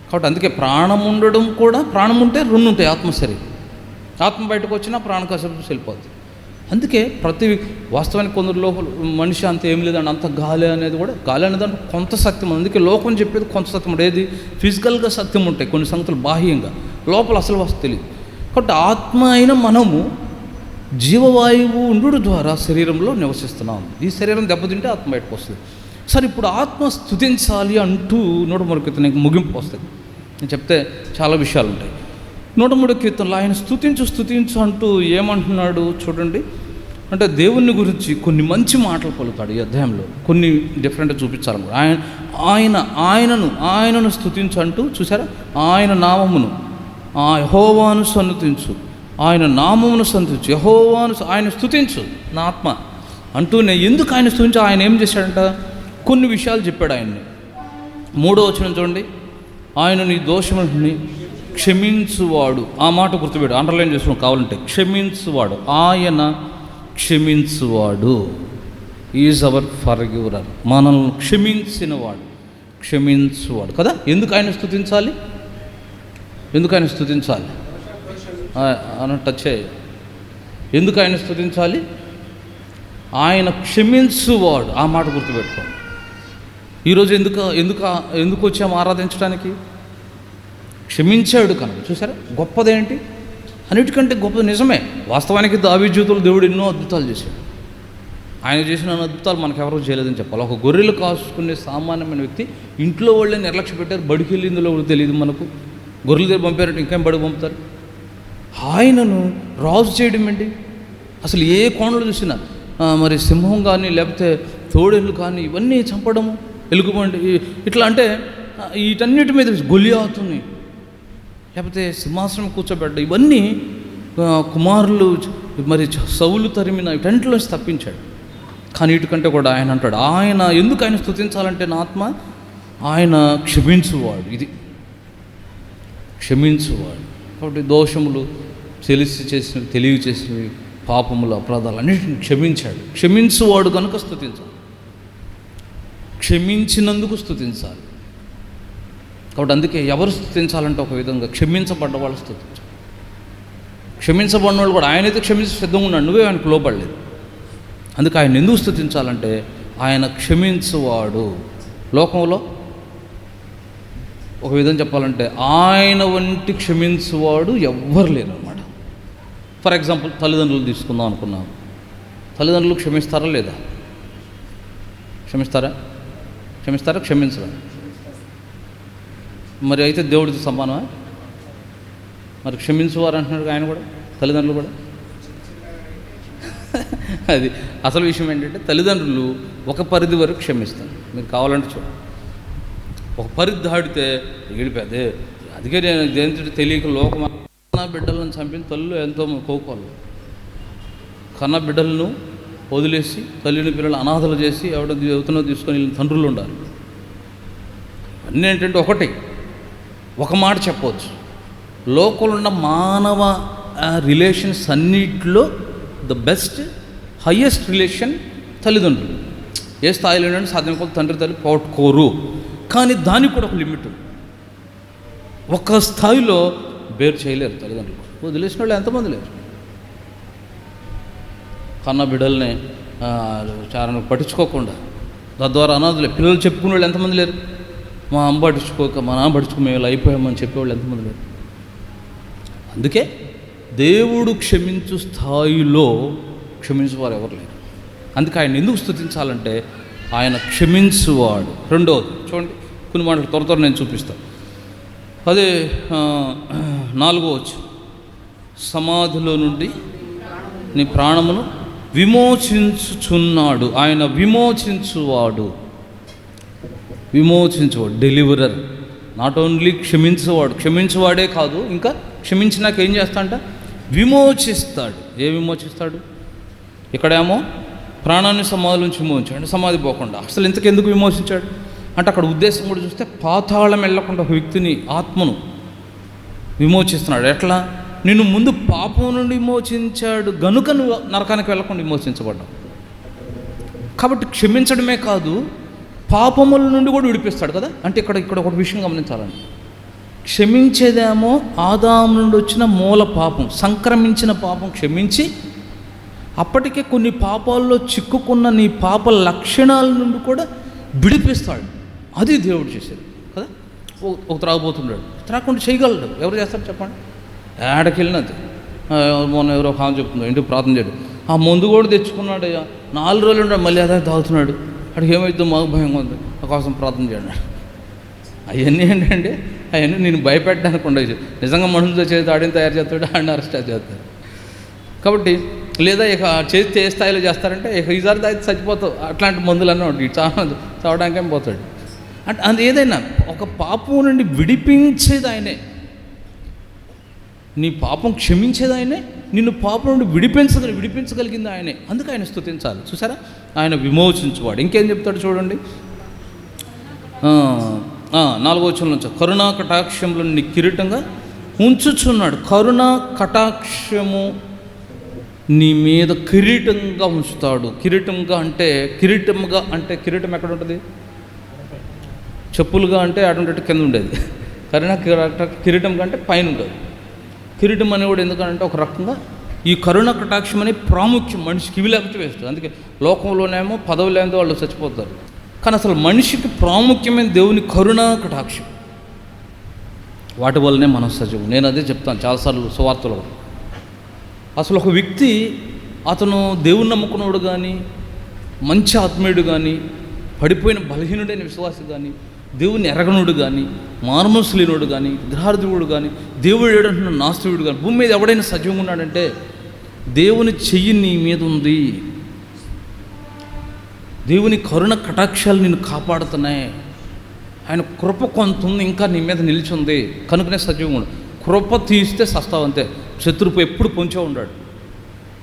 కాబట్టి అందుకే ప్రాణం ఉండడం కూడా, ప్రాణం ఉంటే 2 ఉంటాయి, ఆత్మ శరీరం. ఆత్మ బయటకు వచ్చినా ప్రాణం కాసేపు వెళ్ళిపోద్ది. అందుకే వాస్తవానికి కొందరు మనిషి అంత ఏం లేదండి, అంత గాలి అనేది కూడా, గాలి అనేది అంటే కొంత సత్యం. అందుకే లోకం చెప్పేది కొంత సత్యం ఉంటుంది. ఏది ఫిజికల్గా సత్యం ఉంటాయి, కొన్ని సంగతులు బాహ్యంగా, లోపల అసలు వస్తు తెలియదు. కాబట్టి ఆత్మ అయిన మనము జీవవాయువు ఉండు ద్వారా శరీరంలో నివసిస్తున్నాం. ఈ శరీరం దెబ్బతింటే ఆత్మ బయటకు వస్తుంది. సరే, ఇప్పుడు ఆత్మ స్తుతించాలి అంటూ 103వ కీర్తనకి ముగింపు వస్తుంది. నేను చెప్తే చాలా విషయాలు ఉంటాయి. 103వ కీర్తనలో ఆయన స్తుతించు అంటూ ఏమంటున్నాడు చూడండి. అంటే దేవుని గురించి కొన్ని మంచి మాటలు పలుకుతాడు ఈ అధ్యాయంలో. కొన్ని డిఫరెంట్గా చూపించాలన్నమాట. ఆయనను స్తుతించు అంటూ, చూసారా, ఆయన నామమును, యెహోవాను సన్నతించు, ఆయన నామమును సన్నతించు, ఆయన స్తుతించు నా ఆత్మ అంటూ. ఎందుకు ఆయన స్తుతించు? ఆయన ఏం చేశాడంట, కొన్ని విషయాలు చెప్పాడు ఆయన్ని. 3వ వచనం చూడండి, ఆయన నీ దోషముని క్షమించువాడు. ఆ మాట గుర్తుపెట్టు, అండర్లైన్ చేసుకుని కావాలంటే, క్షమించువాడు, ఆయన క్షమించువాడు, ఈజ్ అవర్ ఫర్గివర్, మనల్ని క్షమించువాడు కదా. ఎందుకు ఆయన స్తుతించాలి అని టచ్ అయ్యి, ఎందుకు ఆయన స్తుతించాలి? ఆయన క్షమించువాడు. ఆ మాట గుర్తుపెట్టుకోండి. ఈరోజు ఎందుకు వచ్చాము ఆరాధించడానికి? క్షమించాడు కనుక. చూసారా, గొప్పదేంటి? అన్నిటికంటే గొప్పది నిజమే. వాస్తవానికి దావీదు జీవితంలో దేవుడు ఎన్నో అద్భుతాలు చేశాడు. ఆయన చేసిన అద్భుతాలు మనకెవరూ చేయలేదని చెప్పాలి. ఒక గొర్రెలు కాసుకునే సామాన్యమైన వ్యక్తి, ఇంట్లో వాళ్ళే నిర్లక్ష్య పెట్టారు, బడికి వెళ్ళిందో తెలియదు మనకు. గొర్రెల దగ్గర పంపారంటే ఇంకేం బడికి పంపుతారు. ఆయనను రాజు చేయడం ఏంటి? అసలు ఏ కోణంలో చూసినా మరి సింహం కానీ, లేకపోతే తోడేళ్ళు కానీ, ఇవన్నీ చంపడము, ఎలుగుబంటి ఇట్లా, అంటే వీటన్నిటి మీద గొలియాతుని, లేకపోతే సింహాసనం కూర్చోబెట్ట, ఇవన్నీ కుమారులు మరి సౌలు తరిమిన వీటన్నిటిలోంచి తప్పించాడు. కానీ వీటికంటే కూడా ఆయన అంటాడు, ఎందుకు ఆయన స్తుతించాలంటే నా ఆత్మ ఆయన క్షమించువాడు. ఇది క్షమించువాడు. కాబట్టి దోషములు తెలివి చేసినవి, పాపములు, అపరాధాలు అన్నిటిని క్షమించాడు. క్షమించువాడు కనుక స్తుతించాలి, క్షమించినందుకు స్తుతించాలి. కాబట్టి అందుకే ఎవరు స్తుతించాలంటే ఒక విధంగా క్షమించబడ్డ వాళ్ళు స్తుతించాలి. క్షమించబడిన వాళ్ళు కూడా, ఆయనైతే క్షమించి సిద్ధంగా ఉన్నాడు, నువ్వే ఆయనకు లోపడలేదు. అందుకే ఆయన ఎందుకు స్తుతించాలంటే ఆయన క్షమించువాడు. లోకంలో ఒక విధంగా చెప్పాలంటే ఆయన వంటి క్షమించువాడు ఎవ్వరు లేరు అన్నమాట. ఫర్ ఎగ్జాంపుల్, తల్లిదండ్రులు తీసుకుందాం అనుకున్నాం. తల్లిదండ్రులు క్షమిస్తారా లేదా? క్షమించరా? మరి అయితే దేవుడితో సమానమా? మరి క్షమించువారు అంటున్నాడు ఆయన కూడా, తల్లిదండ్రులు కూడా. అది అసలు విషయం ఏంటంటే తల్లిదండ్రులు ఒక పరిధి వరకు క్షమిస్తారు. మీరు కావాలంటే చూడండి, ఒక పరిధి దాడితే ఏడిపోతే. అందుకే నేను దేంతో తెలియక లోకం కన్న బిడ్డలను చంపిన తల్లులు ఎంతో కోకోళ్ళు. కన్న బిడ్డలను వదిలేసి తల్లిని పిల్లలు అనాథలు చేసి ఎవరినో తీసుకొని వెళ్ళిన తండ్రులు ఉండాలి. అన్నీ ఏంటంటే ఒకటి, ఒక మాట చెప్పవచ్చు, లోకంలో ఉన్న మానవ రిలేషన్స్ అన్నిటిలో ద బెస్ట్ హయ్యెస్ట్ రిలేషన్ తల్లిదండ్రులు. ఏ స్థాయిలో ఏంటంటే సాధ్యం కొద్ది తండ్రి తల్లి పోగొట్టుకోరు, కానీ దానికి కూడా ఒక లిమిట్ ఉంది. ఒక స్థాయిలో బేర్ చేయలేరు తల్లిదండ్రులు. వదిలేసిన వాళ్ళు ఎంతమంది లేరు. కన్న బిడ్డల్ని చారణ పట్టించుకోకుండా తద్వారా అనాథులే పిల్లలు చెప్పుకునే వాళ్ళు ఎంతమంది లేరు. మా అమ్మ పట్టించుకోక మా నాన్న పట్టించుకునే వాళ్ళు అయిపోయామని చెప్పేవాళ్ళు ఎంతమంది లేరు. అందుకే దేవుడు క్షమించు స్థాయిలో క్షమించేవారు ఎవరు లేరు. అందుకే ఆయన ఎందుకు స్తుతించాలంటే ఆయన క్షమించువాడు. రెండవది చూడండి, కొన్ని మాటలు త్వర నేను చూపిస్తాను. అదే 4వ వచనం, సమాధిలో నుండి నీ ప్రాణమును విమోచించుచున్నాడు. ఆయన విమోచించువాడు, డెలివరర్. నాట్ ఓన్లీ క్షమించేవాడే కాదు, ఇంకా క్షమించినాక ఏం చేస్తాడంట? విమోచిస్తాడు. ఏ విమోచిస్తాడు? ఇక్కడేమో ప్రాణాన్ని సమాధి నుంచి విమోచించాడు, సమాధి పోకుండా. అసలు ఇంతకెందుకు విమోచించాడు అంటే అక్కడ ఉద్దేశం కూడా చూస్తే పాతాళం వెళ్ళకుండా ఒక వ్యక్తిని, ఆత్మను విమోచిస్తున్నాడు. ఎట్లా? నిన్ను ముందు పాపం నుండి విమోచించాడు గనుక నువ్వు నరకానికి వెళ్ళకుండా విమోచించబడ్డావు. కాబట్టి క్షమించడమే కాదు, పాపముల నుండి కూడా విడిపిస్తాడు కదా. అంటే ఇక్కడ ఒక విషయం గమనించాలండి. క్షమించేదేమో ఆదాము నుండి వచ్చిన మూల పాపం, సంక్రమించిన పాపం క్షమించి, అప్పటికే కొన్ని పాపాల్లో చిక్కుకున్న నీ పాప లక్షణాల నుండి కూడా విడిపిస్తాడు. అది దేవుడు చేసేది కదా. ఒక త్రాగుపోతున్నాడు, త్రాగకుండా చేయగలడు. ఎవరు చేస్తారు చెప్పండి? ఏడకెళ్ళినది. మొన్న ఎవరో హాని చెప్తున్నాడు, ఇంటికి ప్రార్థన చేయడు. ఆ మందు కూడా తెచ్చుకున్నాడు, 4 రోజులు ఉన్నాడు, మళ్ళీ అదే తాగుతున్నాడు. అక్కడికి ఏమైతే మాకు భయంగా ఉంది, నా కోసం ప్రార్థన చేయండి. అవన్నీ ఏంటంటే అవన్నీ నేను భయపెట్టడానికి ఉండదు. నిజంగా మనుషులతో చేతి ఆడిని తయారు చేస్తాడు, ఆడిని అరెస్ట్ చేస్తారు. కాబట్టి లేదా ఇక చేస్తే ఏ స్థాయిలో చేస్తారంటే ఇక ఈసారి తాగితే చచ్చిపోతావు, అట్లాంటి మందులన్నీ ఉంటాయి. చావడానికేం పోతాడు. అంటే అది ఏదైనా ఒక పాపం నుండి విడిపించేది ఆయనే, నీ పాపం క్షమించేది ఆయనే, నిన్ను పాపం నుండి విడిపించగలిగింది ఆయనే. అందుకే ఆయన స్తుతించాలి. చూసారా, ఆయన విమోచించువాడు. ఇంకేం చెప్తాడు చూడండి, 4వ వచనం నుంచి, కరుణా కటాక్షములను నీ కిరీటంగా ఉంచుచున్నాడు. కరుణా కటాక్షము నీ మీద కిరీటంగా ఉంచుతాడు. కిరీటంగా అంటే కిరీటం ఎక్కడ ఉంటుంది? చెప్పులుగా అంటే అటువంటి కింద ఉండేది. కిరీటం కంటే పైన ఉంటుంది. కిరీటం అనేవాడు ఎందుకంటే ఒక రకంగా ఈ కరుణ కటాక్షం అనే ప్రాముఖ్యం మనిషికి ఇవి లేకపోతే వేస్తుంది. అందుకే లోకంలోనేమో పదవి లేనిదే వాళ్ళు చచ్చిపోతారు. కానీ అసలు మనిషికి ప్రాముఖ్యమైన దేవుని కరుణా కటాక్షం, వాటి వల్లనే మనం సజీవం. నేను అదే చెప్తాను చాలాసార్లు సువార్తలో. అసలు ఒక వ్యక్తి అతను దేవుని నమ్ముకున్నవాడు కానీ, మంచి ఆత్మీయుడు కానీ, పడిపోయిన బలహీనుడైన విశ్వాసి కానీ, దేవుని ఎరగనుడు కానీ, మారుమనసు లేనుడు కానీ, విగ్రహార్థుడు కానీ, దేవుడు ఏడంటున్న నాస్తికుడు కానీ, భూమి మీద ఎవడైనా సజీవంగా ఉన్నాడంటే దేవుని చెయ్యి నీ మీద ఉంది. దేవుని కరుణ కటాక్షాలు నిన్ను కాపాడుతున్నాయి. ఆయన కృప కొంత ఉంది, ఇంకా నీ మీద నిలిచింది కనుకనే సజీవంగా ఉన్నాడు. కృప తీస్తే సస్తావంతే. శత్రువు ఎప్పుడు పొంచే ఉన్నాడు,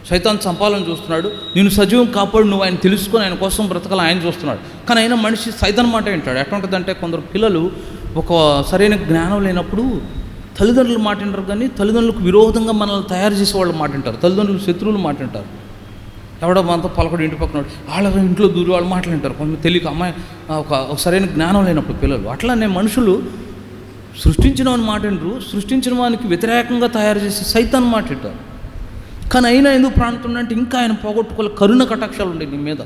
సైతాన్ చంపాలని చూస్తున్నాడు. నేను సజీవం కాపాడు, నువ్వు ఆయన తెలుసుకొని ఆయన కోసం బ్రతకాలని ఆయన చూస్తున్నాడు. కానీ అయినా మనిషి సైతాన్ మాట వింటాడు. ఎట్లా ఉంటుందంటే కొందరు పిల్లలు ఒక సరైన జ్ఞానం లేనప్పుడు తల్లిదండ్రులు మాట వింటారు, కానీ తల్లిదండ్రులకు విరోధంగా మనల్ని తయారు చేసే వాళ్ళు మాట వింటారు. తల్లిదండ్రులు శత్రువులు మాట వింటారు. ఎవడో మనతో పలకడు ఇంటి పక్కన వాళ్ళ ఇంట్లో దూరి వాళ్ళు మాట్లాడింటారు. కొంచెం తెలియక అమ్మాయి ఒక సరైన జ్ఞానం లేనప్పుడు పిల్లలు. అట్లానే మనుషులు సృష్టించిన వాని మాట వింటారు, సృష్టించిన వానికి వ్యతిరేకంగా తయారు చేసి సైతాన్ మాట వింటారు. కానీ అయినా ఎందుకు ప్రాణుతుందంటే ఇంకా ఆయన పోగొట్టుకోవాలి. కరుణ కటాక్షాలు ఉండే నీ మీద.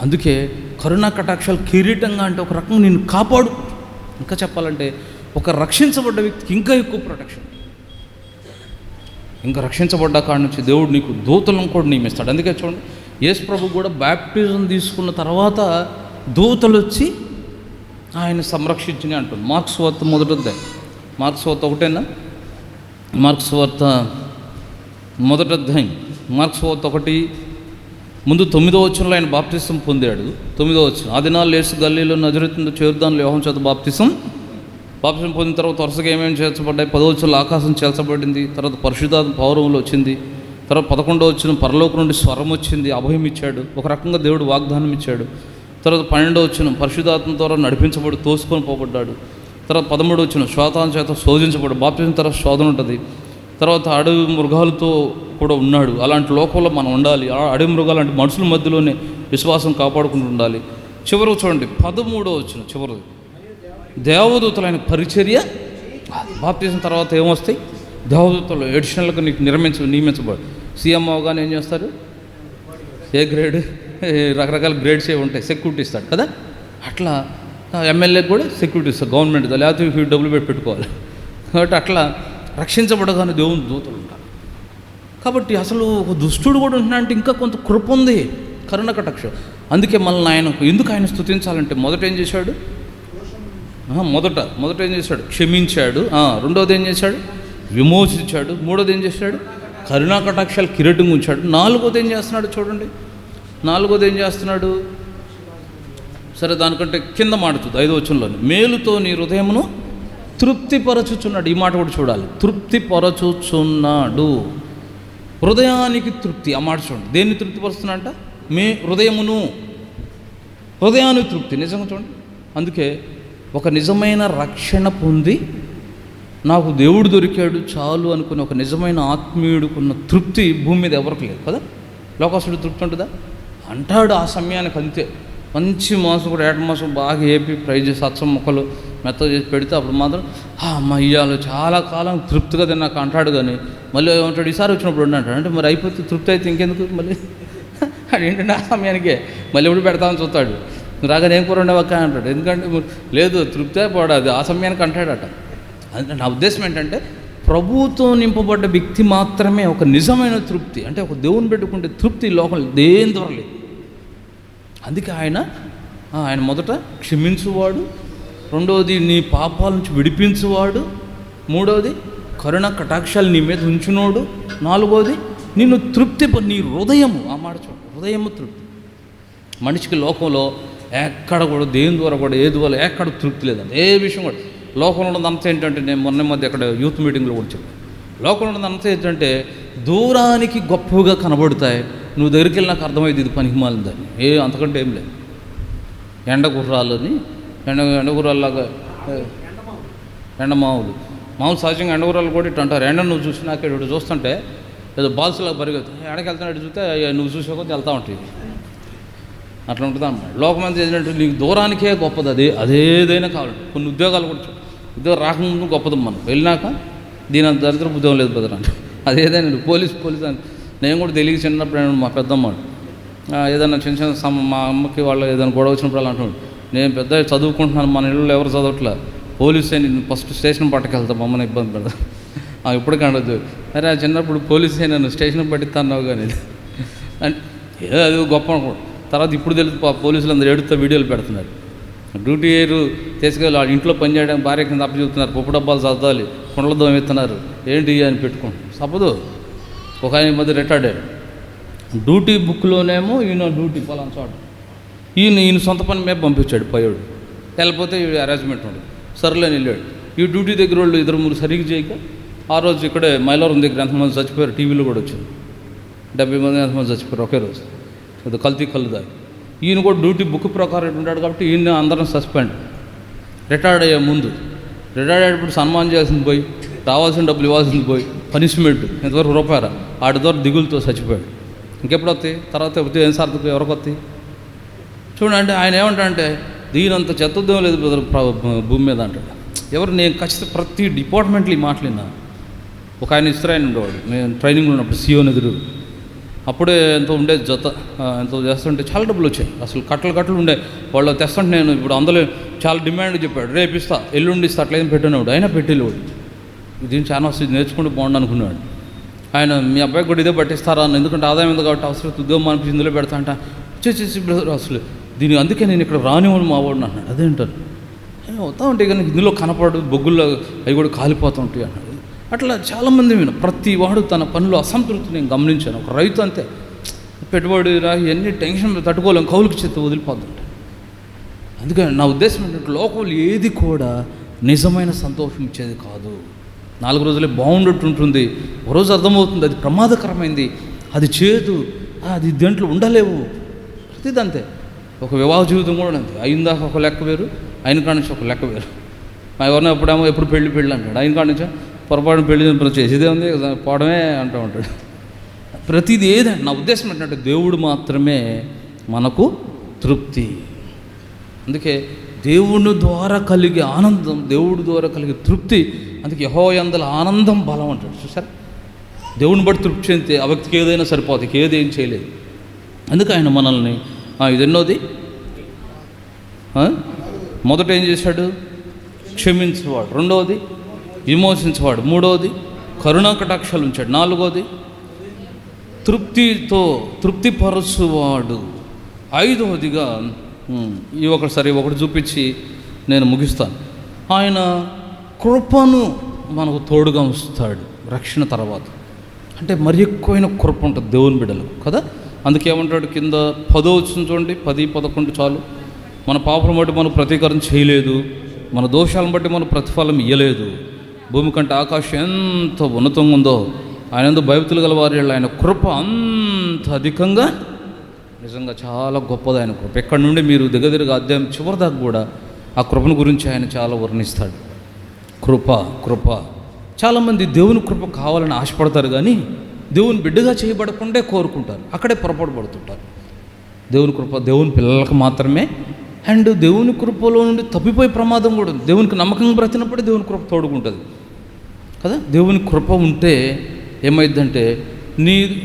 అందుకే కరుణా కటాక్షాలు కిరీటంగా అంటే ఒక రకంగా నిన్ను కాపాడు. ఇంకా చెప్పాలంటే ఒక రక్షించబడ్డ వ్యక్తికి ఇంకా ఎక్కువ ప్రొటెక్షన్. ఇంకా రక్షించబడ్డ కాడ నుంచి దేవుడు నీకు దూతలను కూడా నియమిస్తాడు. అందుకే చూడండి, యేసు ప్రభు కూడా బ్యాప్టిజం తీసుకున్న తర్వాత దూతలు వచ్చి ఆయన సంరక్షించిన అంటుంది. మార్క్స్ వార్త మొదటిదే, మార్క్స్ వార్త ఒకటేనా, మార్క్స్ వార్త మొదటి అధ్యాయం, మార్క్స్ వార్త 1 ముందు 9వ వచనంలో ఆయన బాప్తిసం పొందాడు. 9వ వచనం, ఆ దినాల్లో యేసు గలిలీలో నజరేతు నుండి చేరుదానులు యోహాను చేత బాప్తిసం పొందిన తర్వాత వరుసగా ఏమేమి చేర్చబడ్డాయి. 10వ వచనంలో ఆకాశం చేర్చబడింది, తర్వాత పరిశుద్ధాత్మ పౌరవంలో వచ్చింది, తర్వాత 11వ వచనం పరలోకం నుండి స్వరం వచ్చింది, అభయం ఇచ్చాడు, ఒక రకంగా దేవుడు వాగ్దానం ఇచ్చాడు. తర్వాత 12వ వచనం పరిశుద్ధాత్మ ద్వారా నడిపించబడి తోసుకొని పోబడ్డాడు. తర్వాత 13వ వచనం శ్వాతాన్ చేత శోధించబడి, బాప్తిసం తర్వాత శోధన ఉంటుంది. తర్వాత అడవి మృగాలతో కూడా ఉన్నాడు. అలాంటి లోకంలో మనం ఉండాలి. అడవి మృగాలు అంటే మనుషుల మధ్యలోనే విశ్వాసం కాపాడుకుంటూ ఉండాలి. చివరికి చూడండి 13వ వచనం చివరి, దేవదూతలైన పరిచర్య. బాప్తిసం తర్వాత ఏమొస్తాయి, దేవదూతలు ఎడిషనల్గా నీకు నియమించబడు. సీఎం అవగానే ఏం చేస్తారు, ఏ గ్రేడ్, రకరకాల గ్రేడ్స్ ఏ ఉంటాయి, సెక్యూరిటీ ఇస్తాడు కదా. అట్లా ఎమ్మెల్యేకి కూడా సెక్యూరిటీ ఇస్తారు గవర్నమెంట్, లేకపోతే డబ్బులు పెట్టుకోవాలి. కాబట్టి అట్లా రక్షించబడగానే దేవుని దూతలు ఉంటారు. కాబట్టి అసలు ఒక దుష్టుడు కూడా ఉంటున్నా అంటే ఇంకా కొంత కృప ఉంది, కరుణ కటాక్షం. అందుకే మనల్ని ఎందుకు ఆయన స్తుతించాలంటే మొదట ఏం చేశాడు, మొదట ఏం చేశాడు, క్షమించాడు. రెండవది ఏం చేశాడు, విమోచించాడు. మూడోది ఏం చేశాడు, కరుణా కటాక్షాలు కిరీటంగా ఉంచాడు. నాలుగోది ఏం చేస్తున్నాడు చూడండి, నాలుగోది ఏం చేస్తున్నాడు, సరే దానికంటే కింద మాట చూద్దాం 5వ వచనంలోని, మేలుతో నీ హృదయమును తృప్తిపరచుచున్నాడు. ఈ మాట కూడా చూడాలి, తృప్తిపరచుచున్నాడు. హృదయానికి తృప్తి, ఆ మాట చూడండి. దేన్ని తృప్తిపరుస్తున్నా మీ హృదయానికి తృప్తి. నిజంగా చూడండి. అందుకే ఒక నిజమైన రక్షణ పొంది నాకు దేవుడు దొరికాడు చాలు అనుకుని ఒక నిజమైన ఆత్మీయుడుకున్న తృప్తి భూమి మీద ఎవరికి లేదు కదా. లోకస్తుడు తృప్తి ఉంటుందా అంటాడు ఆ సమయానికి. అంతే, మంచి మాంసం కూడా ఏట మాంసం బాగా ఏపి ఫ్రై చేసి అచ్చం ముక్కలు మెత్తగా చేసి పెడితే అప్పుడు మాత్రం అమ్మ ఇయ్యాలు చాలా కాలం తృప్తిగా తిన్నాక అంటాడు. కానీ మళ్ళీ ఏమంటాడు, ఈసారి వచ్చినప్పుడు అంటాడు. అంటే మరి అయిపోతే తృప్తి అయితే ఇంకెందుకు మళ్ళీ అదేంటంటే ఆ సమయానికే మళ్ళీ ఎప్పుడు పెడతామని చూస్తాడు. రాగానే ఏం కూర ఉండేవక్క అంటాడు. ఎందుకంటే లేదు తృప్తే పోడాది ఆ సమయానికి అంటాడట. అంటే నా ఉద్దేశం ఏంటంటే ప్రభువుతో నింపబడ్డ వ్యక్తి మాత్రమే ఒక నిజమైన తృప్తి, అంటే ఒక దేవుని పెట్టుకుంటే తృప్తి లోకంలో దేని ద్వారా లేదు. అందుకే ఆయన మొదట క్షమించువాడు, రెండవది నీ పాపాల నుంచి విడిపించువాడు, మూడవది కరుణ కటాక్షాలు నీ మీద ఉంచునోడు, నాలుగవది నిన్ను తృప్తి నీ హృదయము. ఆ మాట చూడు, హృదయము తృప్తి. మనిషికి లోకంలో ఎక్కడ కూడా దేని ద్వారా కూడా ఏది వల్ల ఎక్కడ తృప్తి లేదండి. ఏ విషయం కూడా లోకంలో ఉన్నదంతా ఏంటంటే, నేను మొన్న మధ్య అక్కడ యూత్ మీటింగ్లో కూడా చెప్పాను, లోకంలో ఉన్నదంతా ఏంటంటే దూరానికి గొప్పగా కనబడతాయి. నువ్వు దగ్గరికి వెళ్ళి నాకు అర్థమైంది ఇది పనికి మాలిందని. అంతకంటే ఏం లేదు. ఎండ గుర్రాల్లాగా మామూలు సహజంగా ఎండ గుర్రాలు కూడా ఇట్టు అంటారు. ఎండ నువ్వు చూసి నాకు ఇటు చూస్తుంటే ఏదో బాల్స్లాగా పరిగెత్తావు, ఎడకి వెళ్తాను చూస్తే నువ్వు చూసే కొద్ది వెళ్తా ఉంటాయి. అట్లా ఉంటుంది అన్నమాట. లోకమంతా ఏంటంటే నీకు దూరానికే గొప్పది, అదేదైనా కావాలి. కొన్ని ఉద్యోగాలు కూడా ఉద్యోగం రాకముందు గొప్పది, మనం వెళ్ళినాక దీని అంత దరిద్రం ఉద్యోగం లేదు బెదరా అంటే అదేదైనా పోలీస్ అని. నేను కూడా తెలియక చిన్నప్పుడు మా పెద్దమ్మ ఏదైనా చిన్న మా అమ్మకి వాళ్ళు ఏదైనా గొడవ వచ్చినప్పుడు అలా అంటున్నాడు, నేను పెద్ద చదువుకుంటున్నాను, మన ఇళ్ళు ఎవరు చదవట్లా, పోలీస్ అని ఫస్ట్ స్టేషన్ పట్టుకెళ్తాం మమ్మల్ని ఇబ్బంది పెడతా. ఇప్పటికీ అనొద్దు, అరే చిన్నప్పుడు పోలీస్ నన్ను స్టేషన్కి పట్టిస్తాన్నావు కానీ అంటే అది గొప్ప అనుకోండి. తర్వాత ఇప్పుడు తెలుసు పోలీసులు అందరూ ఏడుతో వీడియోలు పెడుతున్నారు. డ్యూటీ ఏరు తీసుకెళ్ళి వాళ్ళ ఇంట్లో పనిచేయడానికి భార్య కింద అప్పచెబుతున్నారు, పప్పు డబ్బాలు చదవాలి, కుండల దోమ ఎత్తున్నారు, ఏంటి అని పెట్టుకుంటాం తప్పదు. ఒక ఆయన మధ్య రిటైర్డ్ అయ్యాడు, డ్యూటీ బుక్లోనేమో ఈయన డ్యూటీ పలానా చోట, ఈయన సొంత పని మీద పంపించాడు పోయాడు, వెళ్ళిపోతే అరేంజ్మెంట్ ఉండదు, సర్లేని వెళ్ళాడు. ఈ డ్యూటీ దగ్గర వాళ్ళు 2-3 సరిగ్గా చేయక ఆ రోజు ఇక్కడే మైలవరం దగ్గర ఎంతమంది చచ్చిపోయారు, టీవీలో కూడా వచ్చింది, 70 మంది ఎంతమంది చచ్చిపోయారు ఒకే రోజు, అది కల్తీ దాగి. ఈయన కూడా డ్యూటీ బుక్ ప్రకారం ఉంటాడు కాబట్టి ఈయన అందరం సస్పెండ్. రిటైర్డ్ అయ్యే ముందు రిటైర్డ్ అయ్యేటప్పుడు సన్మానం చేయాల్సింది పోయి, రావాల్సిన డబ్బులు ఇవ్వాల్సింది పోయి, పనిష్మెంట్ ఎంతవరకు రూపాయరా ఆడి ద్వారా దిగులతో చచ్చిపోయాడు. ఇంకెప్పుడు వస్తాయి తర్వాత ఏం సార్థకు ఎవరికి వస్తాయి చూడండి. ఆయన ఏమంటాడంటే దీనంత చెత్తోద్యమం లేదు భూమి మీద అంటాడు. ఎవరు నేను ఖచ్చితంగా ప్రతి డిపార్ట్మెంట్లో ఈ మాటలిన్నా. ఒక ఆయన ఇస్రాయల్ ఉండేవాడు, నేను ట్రైనింగ్లో ఉన్నప్పుడు సియోని ఎదురు, అప్పుడే ఎంతో ఉండేది జత, ఎంతో చేస్తుంటే చాలా డబ్బులు వచ్చాయి, అసలు కట్టలు ఉండే వాళ్ళు తెస్తుంటే. నేను ఇప్పుడు అందులో చాలా డిమాండ్ చెప్పాడు, రేపు ఇస్తా ఎల్లుండి ఇస్తా అట్లయినా పెట్టినవాడు, అయినా పెట్టేవాడు. దీన్ని చాలా వస్తుంది నేర్చుకుంటూ బాగుండు అనుకున్నాడు. ఆయన మీ అబ్బాయికి కూడా ఇదే పట్టిస్తారా అన్న, ఎందుకంటే ఆదాయం ఉంది కాబట్టి అవసరం ఉద్యోగం అనిపించి ఇందులో పెడతా అంట. చేసి బ్రదర్ అసలు దీనికి అందుకే నేను ఇక్కడ రానివ్వను మా వాడిని అన్నాడు. అదేంటారు అవుతా ఉంటాయి కానీ ఇందులో కనపడు బొగ్గుల్లో అవి కూడా కాలిపోతూ ఉంటాయి అన్నాడు. అట్లా చాలామంది ప్రతి వాడు తన పనిలో అసంతృప్తి నేను గమనించాను. ఒక రైతు అంతే, పెట్టుబడి రా ఇవన్నీ టెన్షన్ తట్టుకోలేం, కౌలుకి చేత వదిలిపోతుంటాయి. అందుకని నా ఉద్దేశం ఏంటంటే లోకంలో ఏది కూడా నిజమైన సంతోషం ఇచ్చేది కాదు. 4 రోజులే బాగుండట్టు ఉంటుంది, ఒకరోజు అర్థమవుతుంది అది ప్రమాదకరమైంది, అది చేదు, అది దేంట్లో ఉండలేవు. ప్రతిది అంతే. ఒక వివాహ జీవితం కూడా అంతే. అయిందాక ఒక లెక్క వేరు, అయిన కాడ నుంచి ఒక లెక్క వేరు. ఎవరినో ఎప్పుడు పెళ్ళి అంటాడు, అయిన కాడ నుంచి పొరపాటు పెళ్ళి చేసేదే ఉంది పోవడమే అంటూ ఉంటాడు. ప్రతిది ఏదంటే నా ఉద్దేశం ఏంటంటే దేవుడు మాత్రమే మనకు తృప్తి. అందుకే దేవుని ద్వారా కలిగే ఆనందం, దేవుడి ద్వారా కలిగే తృప్తి, అందుకే యెహోవా యందల ఆనందం బలం అంటాడు. చూసారా, దేవుని బట్టి తృప్తి చెందితే ఆ వ్యక్తికి ఏదైనా సరిపోతుంది, ఏదేం చేయలేదు. అందుకే ఆయన మనల్ని ఇదెన్నోది మొదట ఏం చేశాడు? క్షమించేవాడు. రెండవది విమోచించేవాడు. మూడవది కరుణా కటాక్షాలు ఉంచాడు. నాలుగవది తృప్తిపరచువాడు. ఐదవదిగా ఒకటి చూపించి నేను ముగిస్తాను. ఆయన కృపను మనకు తోడుగా ఉంచుతాడు రక్షణ తర్వాత. అంటే మరి ఎక్కువైన కృప ఉంటుంది దేవుని బిడ్డలకు కదా. అందుకేమంటాడు కింద 10వ వచనం చూడండి, 10, 11 చాలు. మన పాపలను బట్టి మనం ప్రతీకారం చేయలేదు, మన దోషాలను బట్టి మనం ప్రతిఫలం ఇయ్యలేదు. భూమి కంటే ఆకాశం ఎంత ఉన్నతంగా ఉందో ఆయన ఎందు భయభక్తులు గల వారి ఆయన కృప అంత అధికంగా, నిజంగా చాలా గొప్పది ఆయన కృప. ఎక్కడి నుండి మీరు దగ్గరగా అధ్యాయం చివరి దాకా కూడా ఆ కృపను గురించి ఆయన చాలా వర్ణిస్తాడు. కృప చాలామంది దేవుని కృప కావాలని ఆశపడతారు కానీ దేవుని బిడ్డగా చేయబడకుండా కోరుకుంటారు, అక్కడే పొరపాటు పడుతుంటారు. దేవుని కృప దేవుని పిల్లలకు మాత్రమే. అండ్ దేవుని కృపలో నుండి తప్పిపోయే ప్రమాదం కూడా ఉంది. దేవునికి నమ్మకంగా బ్రతినప్పుడే దేవుని కృప తోడుకుంటుంది కదా. దేవుని కృప ఉంటే ఏమైందంటే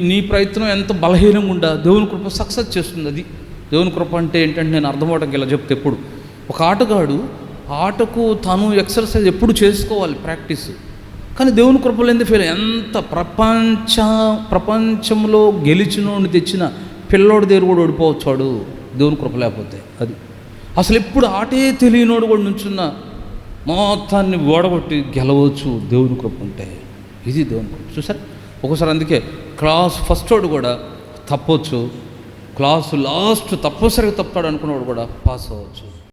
నీ ప్రయత్నం ఎంత బలహీనంగా ఉండా దేవుని కృప సక్సెస్ చేస్తుంది. అది దేవుని కృప అంటే ఏంటంటే నేను అర్థమవడానికి ఇలా చెప్తే, ఎప్పుడు ఒక ఆటగాడు ఆటకు తను ఎక్సర్సైజ్ ఎప్పుడు చేసుకోవాలి, ప్రాక్టీస్. కానీ దేవుని కృపలో ఎందుకు ఫెయిల్? ఎంత ప్రపంచంలో గెలిచినోడిని తెచ్చిన పిల్లోడి దగ్గర కూడా ఓడిపోవచ్చాడు దేవుని కృప లేకపోతే. అది అసలు ఎప్పుడు ఆటే తెలియనోడు కూడా నుంచున్న మొత్తాన్ని ఓడగొట్టి గెలవచ్చు దేవుని కృప ఉంటే. ఇది దేవుని కృప. చూసారు ఒకసారి అందుకే క్లాస్ ఫస్ట్ వాడు కూడా తప్పవచ్చు, క్లాసు లాస్ట్ తప్పనిసరిగా తప్పుతాడు అనుకున్నవాడు కూడా పాస్ అవ్వచ్చు.